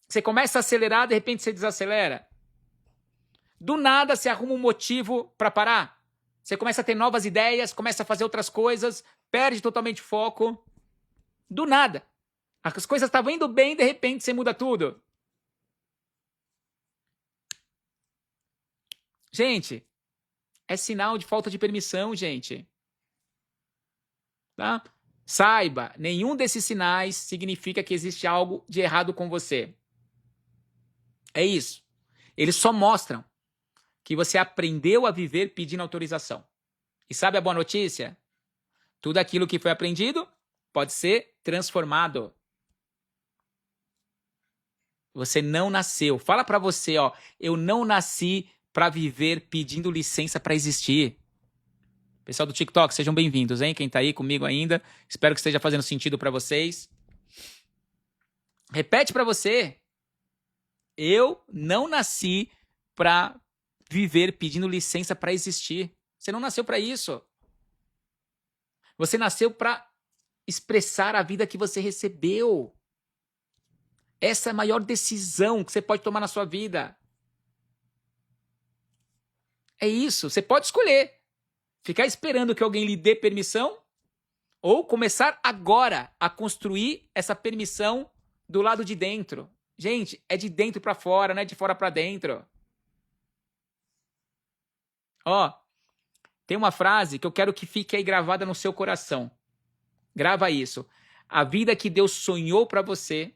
Você começa a acelerar, de repente você desacelera. Do nada você arruma um motivo para parar. Você começa a ter novas ideias, começa a fazer outras coisas, perde totalmente o foco. Do nada. As coisas estavam indo bem, de repente você muda tudo. Gente, é sinal de falta de permissão, gente. Tá? Saiba, nenhum desses sinais significa que existe algo de errado com você. É isso. Eles só mostram que você aprendeu a viver pedindo autorização. E sabe a boa notícia? Tudo aquilo que foi aprendido pode ser transformado. Você não nasceu. Fala pra você, ó, eu não nasci pra viver pedindo licença pra existir. Pessoal do TikTok, sejam bem-vindos, hein? Quem tá aí comigo ainda, espero que esteja fazendo sentido pra vocês. Repete pra você. Eu não nasci pra viver pedindo licença pra existir. Você não nasceu pra isso. Você nasceu pra expressar a vida que você recebeu. Essa é a maior decisão que você pode tomar na sua vida. É isso, você pode escolher. Ficar esperando que alguém lhe dê permissão ou começar agora a construir essa permissão do lado de dentro. Gente, é de dentro para fora, não é de fora para dentro. Ó, tem uma frase que eu quero que fique aí gravada no seu coração. Grava isso. A vida que Deus sonhou para você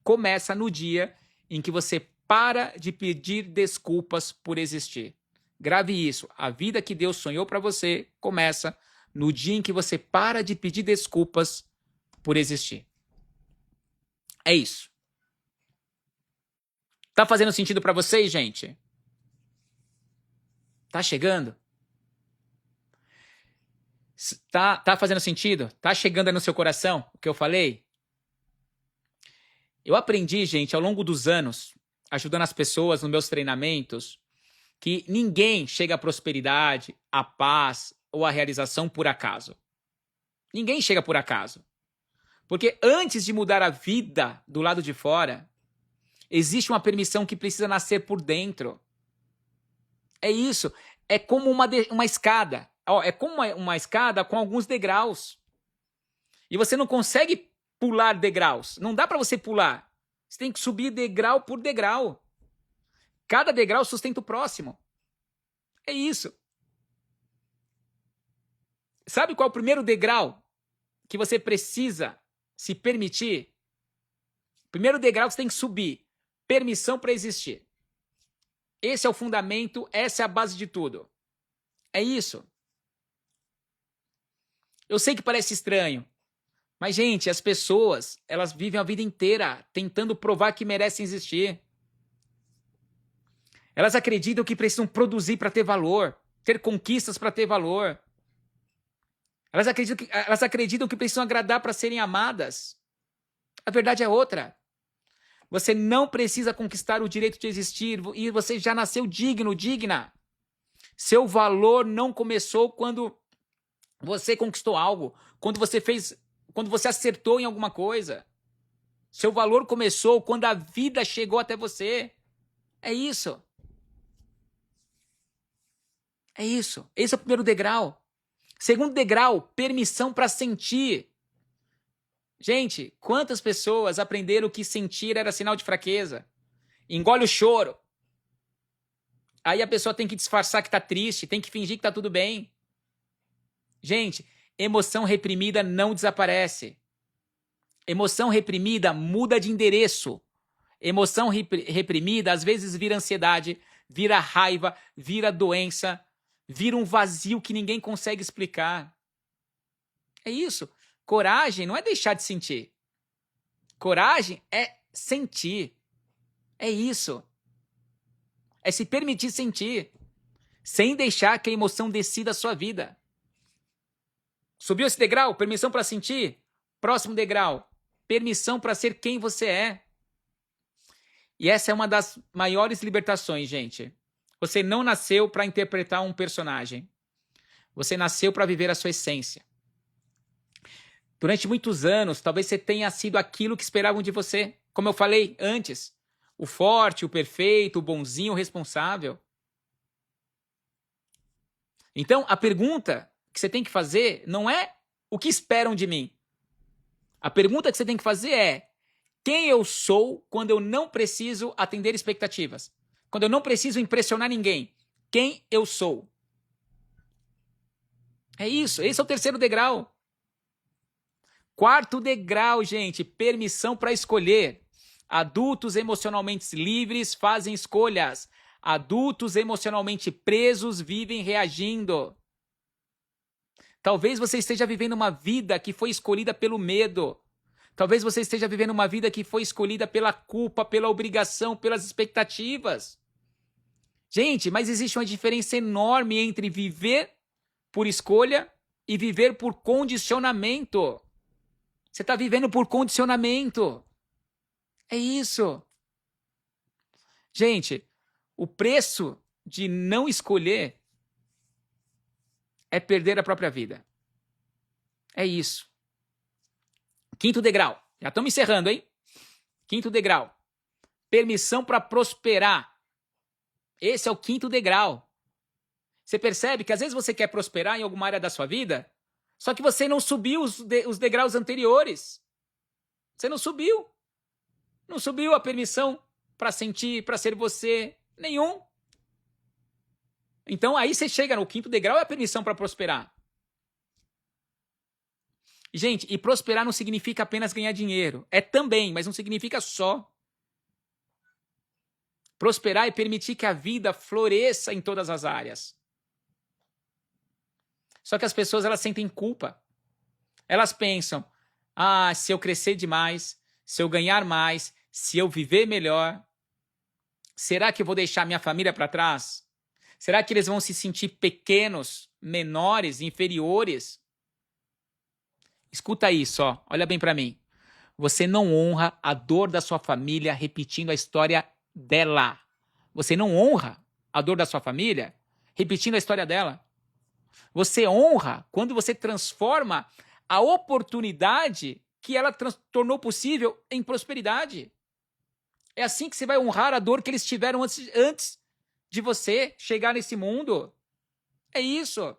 começa no dia em que você para de pedir desculpas por existir. Grave isso. A vida que Deus sonhou para você começa no dia em que você para de pedir desculpas por existir. É isso. Tá fazendo sentido para vocês, gente? Tá chegando? Tá fazendo sentido? Tá chegando aí no seu coração o que eu falei? Eu aprendi, gente, ao longo dos anos, ajudando as pessoas nos meus treinamentos, que ninguém chega à prosperidade, à paz ou à realização por acaso. Ninguém chega por acaso. Porque antes de mudar a vida do lado de fora, existe uma permissão que precisa nascer por dentro. É isso. É como uma escada. Ó, é como uma escada com alguns degraus. E você não consegue pular degraus. Não dá para você pular. Você tem que subir degrau por degrau. Cada degrau sustenta o próximo. É isso. Sabe qual é o primeiro degrau que você precisa se permitir? Primeiro degrau que você tem que subir. Permissão para existir. Esse é o fundamento, essa é a base de tudo. É isso. Eu sei que parece estranho, mas, gente, as pessoas, elas vivem a vida inteira tentando provar que merecem existir. Elas acreditam que precisam produzir para ter valor, ter conquistas para ter valor. Elas acreditam que precisam agradar para serem amadas. A verdade é outra. Você não precisa conquistar o direito de existir e você já nasceu digno, digna. Seu valor não começou quando você conquistou algo, quando você acertou em alguma coisa. Seu valor começou quando a vida chegou até você. É isso. É isso. Esse é o primeiro degrau. Segundo degrau, permissão para sentir. Gente, quantas pessoas aprenderam que sentir era sinal de fraqueza? Engole o choro. Aí a pessoa tem que disfarçar que tá triste, tem que fingir que tá tudo bem. Gente, emoção reprimida não desaparece. Emoção reprimida muda de endereço. Emoção reprimida às vezes vira ansiedade, vira raiva, vira doença, vira um vazio que ninguém consegue explicar. É isso. Coragem não é deixar de sentir. Coragem é sentir. É isso. É se permitir sentir, sem deixar que a emoção decida a sua vida. Subiu esse degrau? Permissão para sentir? Próximo degrau. Permissão para ser quem você é. E essa é uma das maiores libertações, gente. Você não nasceu para interpretar um personagem. Você nasceu para viver a sua essência. Durante muitos anos, talvez você tenha sido aquilo que esperavam de você. Como eu falei antes, o forte, o perfeito, o bonzinho, o responsável. Então, a pergunta que você tem que fazer não é o que esperam de mim. A pergunta que você tem que fazer é quem eu sou quando eu não preciso atender expectativas? Quando eu não preciso impressionar ninguém? Quem eu sou? É isso, esse é o terceiro degrau. Quarto degrau, gente, permissão para escolher. Adultos emocionalmente livres fazem escolhas. Adultos emocionalmente presos vivem reagindo. Talvez você esteja vivendo uma vida que foi escolhida pelo medo. Talvez você esteja vivendo uma vida que foi escolhida pela culpa, pela obrigação, pelas expectativas. Gente, mas existe uma diferença enorme entre viver por escolha e viver por condicionamento. Você está vivendo por condicionamento. É isso. Gente, o preço de não escolher é perder a própria vida. É isso. Quinto degrau. Já estamos encerrando, hein? Quinto degrau. Permissão para prosperar. Esse é o quinto degrau. Você percebe que às vezes você quer prosperar em alguma área da sua vida, só que você não subiu os degraus anteriores. Você não subiu. Não subiu a permissão para sentir, para ser você. Nenhum. Então aí você chega no quinto degrau, é a permissão para prosperar. Gente, e prosperar não significa apenas ganhar dinheiro. É também, mas não significa só. Prosperar é permitir que a vida floresça em todas as áreas. Só que as pessoas, elas sentem culpa. Elas pensam, se eu crescer demais, se eu ganhar mais, se eu viver melhor, será que eu vou deixar minha família para trás? Será que eles vão se sentir pequenos, menores, inferiores? Escuta isso, ó. Olha bem para mim. Você não honra a dor da sua família repetindo a história dela. Você não honra a dor da sua família repetindo a história dela. Você honra quando você transforma a oportunidade que ela tornou possível em prosperidade. É assim que você vai honrar a dor que eles tiveram antes de você chegar nesse mundo. É isso.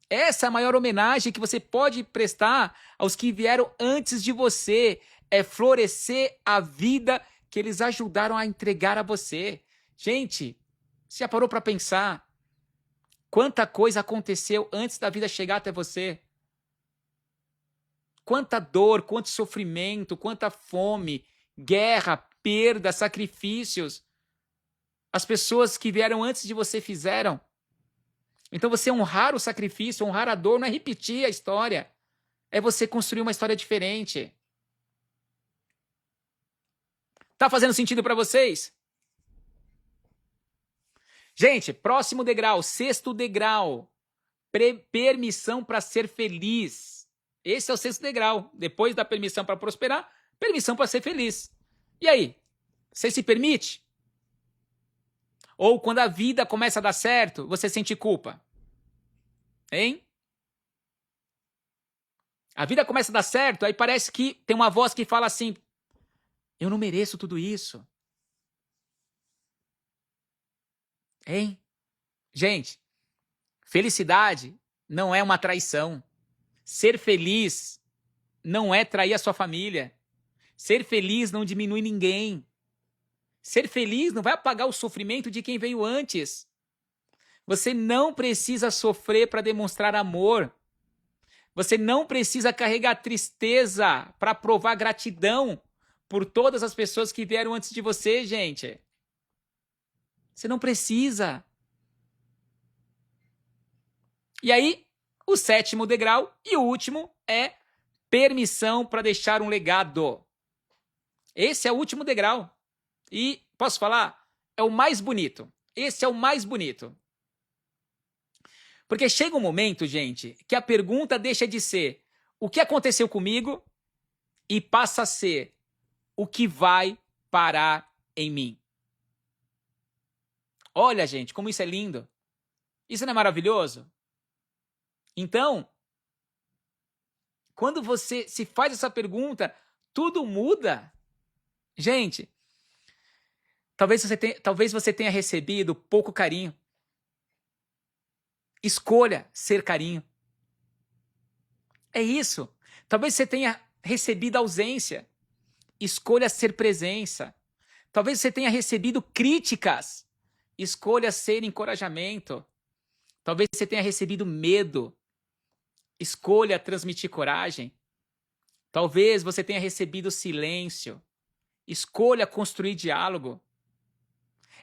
Essa é a maior homenagem que você pode prestar aos que vieram antes de você. É florescer a vida que eles ajudaram a entregar a você. Gente, você já parou para pensar quanta coisa aconteceu antes da vida chegar até você? Quanta dor, quanto sofrimento, quanta fome, guerra, perda, sacrifícios. As pessoas que vieram antes de você fizeram. Então você honrar o sacrifício, honrar a dor, não é repetir a história. É você construir uma história diferente. Tá fazendo sentido para vocês? Gente, próximo degrau, sexto degrau. Permissão para ser feliz. Esse é o sexto degrau. Depois da permissão para prosperar, permissão para ser feliz. E aí? Você se permite? Ou quando a vida começa a dar certo, você sente culpa? Hein? A vida começa a dar certo, aí parece que tem uma voz que fala assim: eu não mereço tudo isso. Hein? Gente, felicidade não é uma traição. Ser feliz não é trair a sua família. Ser feliz não diminui ninguém. Ser feliz não vai apagar o sofrimento de quem veio antes. Você não precisa sofrer para demonstrar amor. Você não precisa carregar tristeza para provar gratidão por todas as pessoas que vieram antes de você, gente. Você não precisa. E aí, o 7º degrau e o último é permissão para deixar um legado. Esse é o último degrau. E, posso falar, é o mais bonito. Esse é o mais bonito. Porque chega um momento, gente, que a pergunta deixa de ser o que aconteceu comigo e passa a ser o que vai parar em mim. Olha, gente, como isso é lindo. Isso não é maravilhoso? Então, quando você se faz essa pergunta, tudo muda. Gente, talvez você tenha recebido pouco carinho. Escolha ser carinho. É isso. Talvez você tenha recebido ausência. Escolha ser presença. Talvez você tenha recebido críticas. Escolha ser encorajamento. Talvez você tenha recebido medo. Escolha transmitir coragem. Talvez você tenha recebido silêncio. Escolha construir diálogo.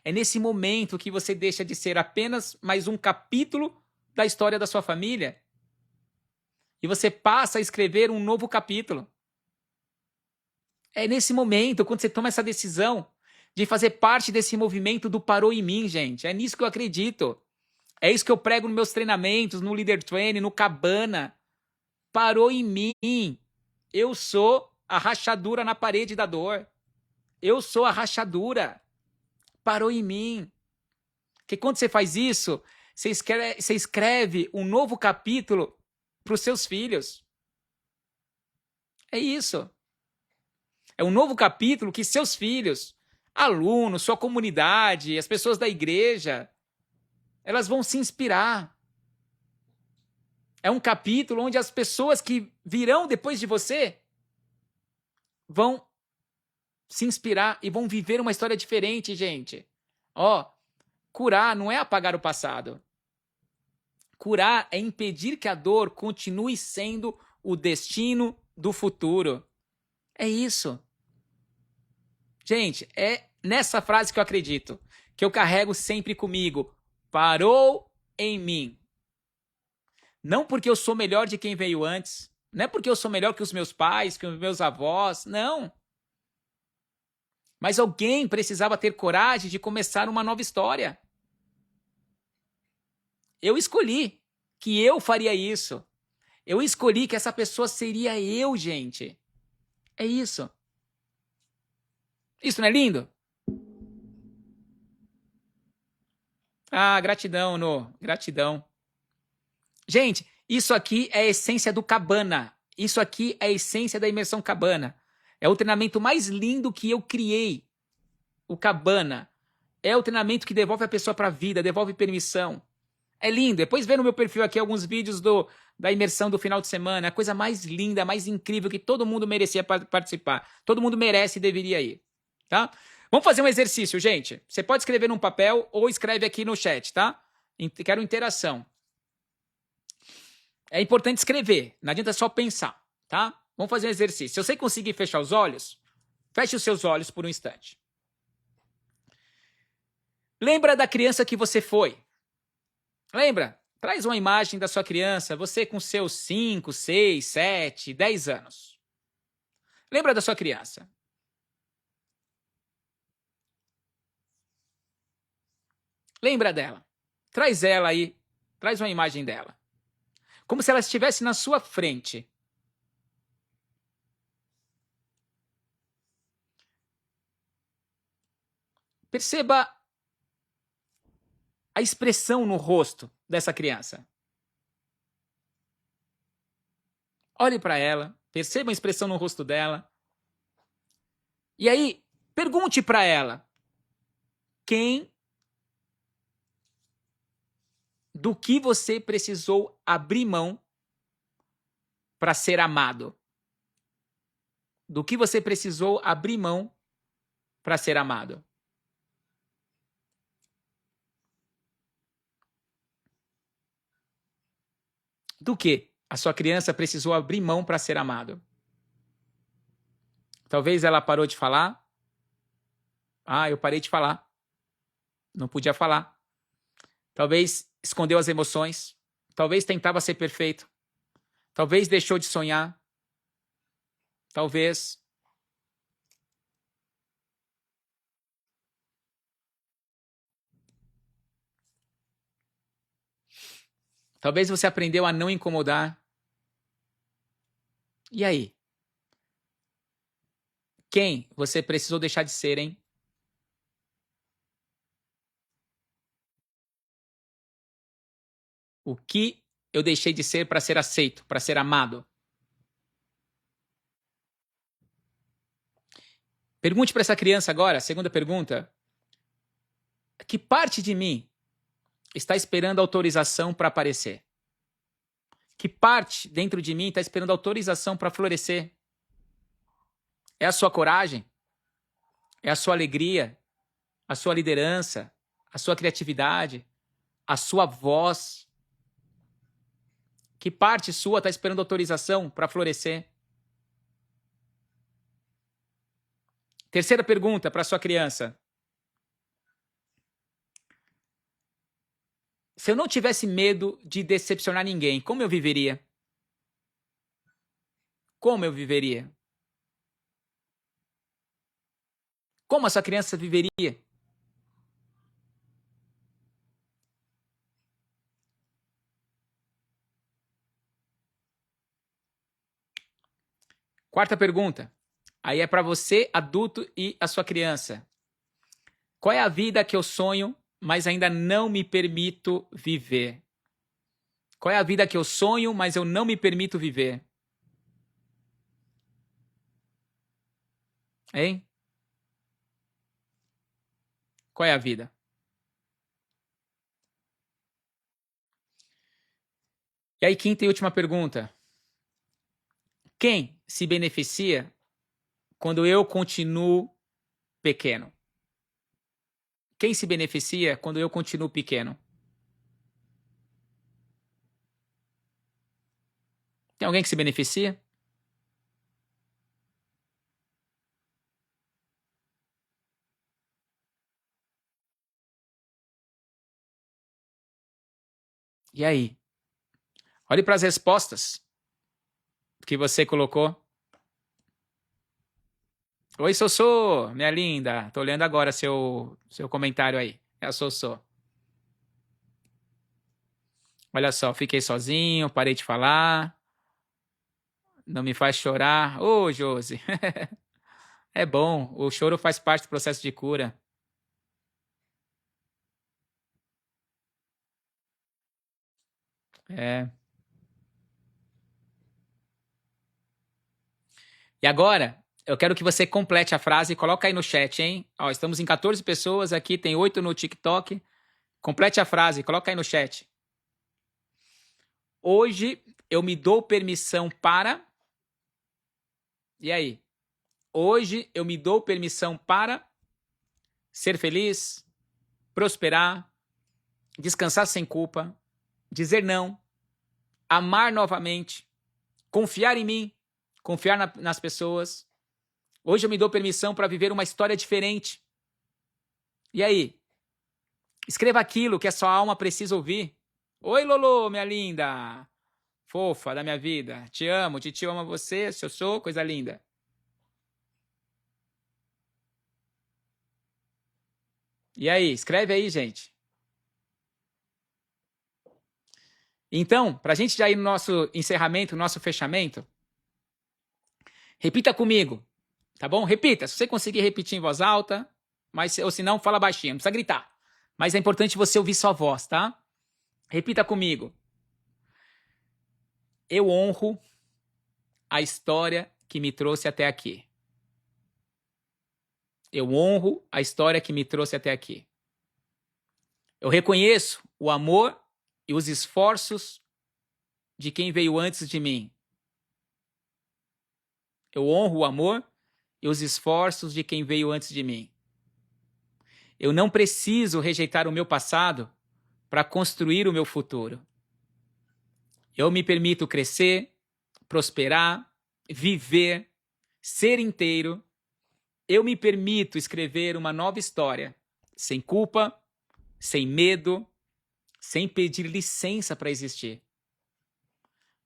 É nesse momento que você deixa de ser apenas mais um capítulo da história da sua família e você passa a escrever um novo capítulo. É nesse momento, quando você toma essa decisão de fazer parte desse movimento do parou em mim, gente. É nisso que eu acredito. É isso que eu prego nos meus treinamentos, no Leader Training, no Cabana. Parou em mim. Eu sou a rachadura na parede da dor. Eu sou a rachadura. Parou em mim. Porque quando você faz isso, você escreve um novo capítulo para os seus filhos. É isso. É um novo capítulo que seus filhos, alunos, sua comunidade, as pessoas da igreja, elas vão se inspirar. É um capítulo onde as pessoas que virão depois de você vão se inspirar e vão viver uma história diferente, gente. Ó, curar não é apagar o passado. Curar é impedir que a dor continue sendo o destino do futuro. É isso. Gente, é nessa frase que eu acredito, que eu carrego sempre comigo. Parou em mim. Não porque eu sou melhor de quem veio antes. Não é porque eu sou melhor que os meus pais, que os meus avós. Não. Mas alguém precisava ter coragem de começar uma nova história. Eu escolhi que eu faria isso. Eu escolhi que essa pessoa seria eu, gente. É isso. Isso não é lindo? Ah, gratidão, No. Gratidão. Gente, isso aqui é a essência do Cabana. Isso aqui é a essência da imersão Cabana. É o treinamento mais lindo que eu criei. O Cabana. É o treinamento que devolve a pessoa para a vida, devolve permissão. É lindo. Depois vê no meu perfil aqui alguns vídeos da imersão do final de semana. É a coisa mais linda, mais incrível que todo mundo merecia participar. Todo mundo merece e deveria ir. Tá? Vamos fazer um exercício, gente. Você pode escrever num papel ou escreve aqui no chat, tá? Quero interação. É importante escrever. Não adianta só pensar, tá? Vamos fazer um exercício. Se você conseguir fechar os olhos, feche os seus olhos por um instante. Lembra da criança que você foi? Lembra? Traz uma imagem da sua criança, você com seus 5, 6, 7, 10 anos. Lembra da sua criança? Lembra dela. Traz ela aí. Traz uma imagem dela. Como se ela estivesse na sua frente. Perceba a expressão no rosto dessa criança. Olhe para ela, perceba a expressão no rosto dela. E aí, pergunte para ela, do que você precisou abrir mão para ser amado? Do que você precisou abrir mão para ser amado? Do que a sua criança precisou abrir mão para ser amado? Talvez ela parou de falar. Ah, eu parei de falar. Não podia falar. Talvez escondeu as emoções. Talvez tentava ser perfeito. Talvez deixou de sonhar. Talvez. Talvez você aprendeu a não incomodar. E aí? Quem você precisou deixar de ser, hein? O que eu deixei de ser para ser aceito, para ser amado? Pergunte para essa criança agora, segunda pergunta. Que parte de mim está esperando autorização para aparecer? Que parte dentro de mim está esperando autorização para florescer? É a sua coragem? É a sua alegria? A sua liderança? A sua criatividade? A sua voz? Que parte sua está esperando autorização para florescer? Terceira pergunta para sua criança. Se eu não tivesse medo de decepcionar ninguém, como eu viveria? Como eu viveria? Como essa criança viveria? Quarta pergunta. Aí é para você, adulto, e a sua criança. Qual é a vida que eu sonho, mas ainda não me permito viver? Qual é a vida que eu sonho, mas eu não me permito viver? Hein? Qual é a vida? E aí, quinta e última pergunta. Quem se beneficia quando eu continuo pequeno? Quem se beneficia quando eu continuo pequeno? Tem alguém que se beneficia? E aí? Olhe para as respostas que você colocou. Oi, Sossô, minha linda. Tô olhando agora seu comentário aí. É a Sossô. Olha só, fiquei sozinho, parei de falar. Não me faz chorar. Ô, Josi. É bom, o choro faz parte do processo de cura. É. E agora, eu quero que você complete a frase e coloca aí no chat, hein? Ó, estamos em 14 pessoas aqui, tem 8 no TikTok. Complete a frase, coloca aí no chat. Hoje eu me dou permissão para... E aí? Hoje eu me dou permissão para ser feliz, prosperar, descansar sem culpa, dizer não, amar novamente, confiar em mim, confiar nas pessoas. Hoje eu me dou permissão para viver uma história diferente. E aí? Escreva aquilo que a sua alma precisa ouvir. Oi, Lolo, minha linda. Fofa da minha vida. Te amo, titio ama você, se eu sou, coisa linda. E aí? Escreve aí, gente. Então, para a gente já ir no nosso encerramento, no nosso fechamento, repita comigo, tá bom? Repita. Se você conseguir repetir em voz alta, mas, ou se não, fala baixinho, não precisa gritar. Mas é importante você ouvir sua voz, tá? Repita comigo. Eu honro a história que me trouxe até aqui. Eu honro a história que me trouxe até aqui. Eu reconheço o amor e os esforços de quem veio antes de mim. Eu honro o amor e os esforços de quem veio antes de mim. Eu não preciso rejeitar o meu passado para construir o meu futuro. Eu me permito crescer, prosperar, viver, ser inteiro. Eu me permito escrever uma nova história, sem culpa, sem medo, sem pedir licença para existir.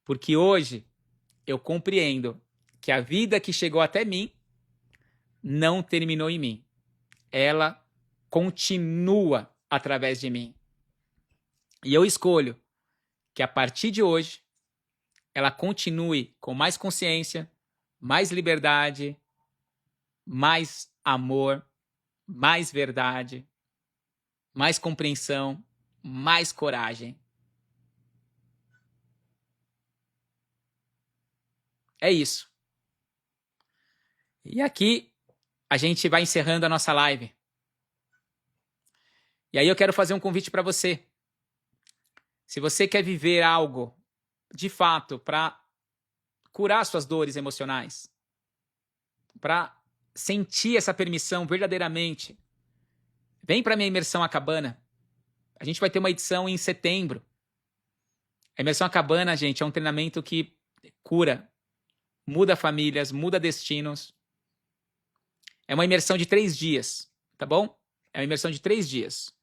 Porque hoje eu compreendo que a vida que chegou até mim não terminou em mim. Ela continua através de mim. E eu escolho que a partir de hoje ela continue com mais consciência, mais liberdade, mais amor, mais verdade, mais compreensão, mais coragem. É isso. E aqui a gente vai encerrando a nossa live. E aí eu quero fazer um convite para você. Se você quer viver algo, de fato, para curar suas dores emocionais, para sentir essa permissão verdadeiramente, vem para minha imersão à cabana. A gente vai ter uma edição em setembro. A imersão à cabana, gente, é um treinamento que cura, muda famílias, muda destinos. É uma imersão de 3 dias, tá bom? É uma imersão de 3 dias.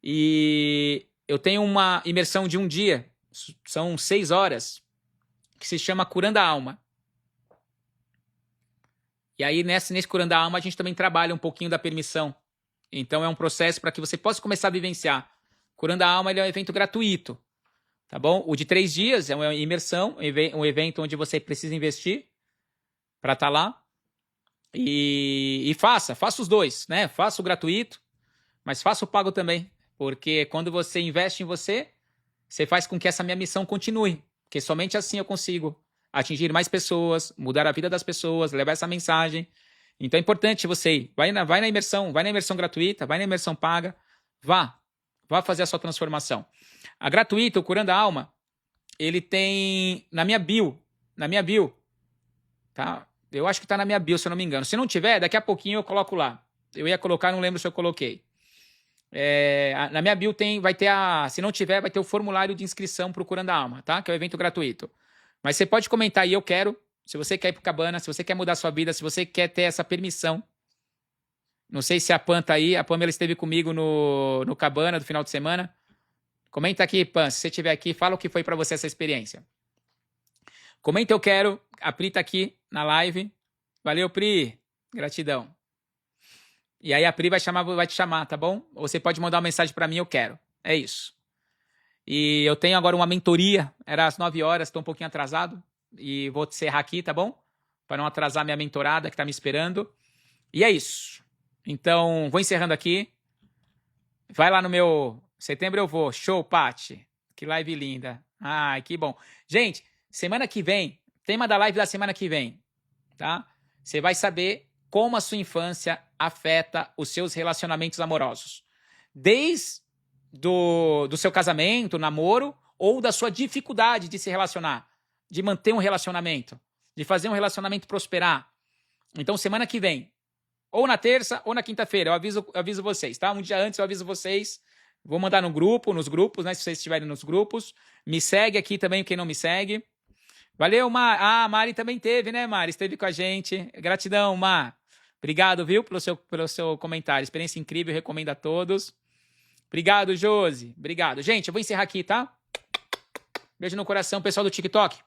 E eu tenho uma imersão de 1 dia, são 6 horas, que se chama Curando a Alma. E aí, nesse Curando a Alma, a gente também trabalha um pouquinho da permissão. Então, é um processo para que você possa começar a vivenciar. Curando a Alma, ele é um evento gratuito, tá bom? O de 3 dias é uma imersão, um evento onde você precisa investir para estar lá. E faça os dois, né? Faça o gratuito, mas faça o pago também. Porque quando você investe em você, você faz com que essa minha missão continue. Porque somente assim eu consigo atingir mais pessoas, mudar a vida das pessoas, levar essa mensagem. Então é importante você ir. Vai na imersão gratuita, vai na imersão paga. Vá fazer a sua transformação. A gratuita, o Curando a Alma, ele tem na minha bio, tá? Eu acho que tá na minha bio, se eu não me engano. Se não tiver, daqui a pouquinho eu coloco lá. Eu ia colocar, não lembro se eu coloquei. Na minha bio vai ter se não tiver, vai ter o formulário de inscrição pro Curando a Alma, tá? Que é o evento gratuito. Mas você pode comentar aí, eu quero. Se você quer ir pro Cabana, se você quer mudar a sua vida, se você quer ter essa permissão. Não sei se a Pan tá aí. A Pamela esteve comigo no Cabana do final de semana. Comenta aqui, Pan, se você estiver aqui, fala o que foi pra você essa experiência. Comenta eu quero. A Pri tá aqui na live. Valeu, Pri. Gratidão. E aí a Pri vai te chamar, tá bom? Ou você pode mandar uma mensagem pra mim, eu quero. É isso. E eu tenho agora uma mentoria. Era às 9 horas, tô um pouquinho atrasado. E vou encerrar aqui, tá bom? Para não atrasar minha mentorada que tá me esperando. E é isso. Então, vou encerrando aqui. Vai lá no meu... Setembro eu vou. Show, Paty. Que live linda. Ai, que bom. Gente, semana que vem, tema da live da semana que vem, tá? Você vai saber como a sua infância afeta os seus relacionamentos amorosos. Desde do seu casamento, namoro, ou da sua dificuldade de se relacionar, de manter um relacionamento, de fazer um relacionamento prosperar. Então, semana que vem, ou na terça ou na quinta-feira, eu aviso vocês, tá? Um dia antes eu aviso vocês. Vou mandar nos grupos, né? Se vocês estiverem nos grupos. Me segue aqui também, quem não me segue. Valeu, Mar. A Mari também teve, né, Mari? Esteve com a gente. Gratidão, Mar. Obrigado, viu, pelo seu comentário. Experiência incrível, recomendo a todos. Obrigado, Josi. Obrigado. Gente, eu vou encerrar aqui, tá? Beijo no coração, pessoal do TikTok.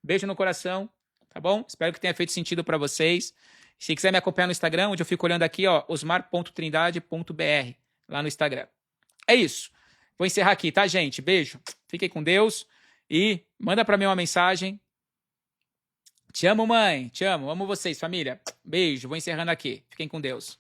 Beijo no coração, tá bom? Espero que tenha feito sentido para vocês. Se quiser me acompanhar no Instagram, onde eu fico olhando aqui, ó, osmar.trindade.br, lá no Instagram. É isso. Vou encerrar aqui, tá, gente? Beijo. Fiquem com Deus e manda para mim uma mensagem Te amo, mãe. Te amo. Amo vocês, família. Beijo. Vou encerrando aqui. Fiquem com Deus.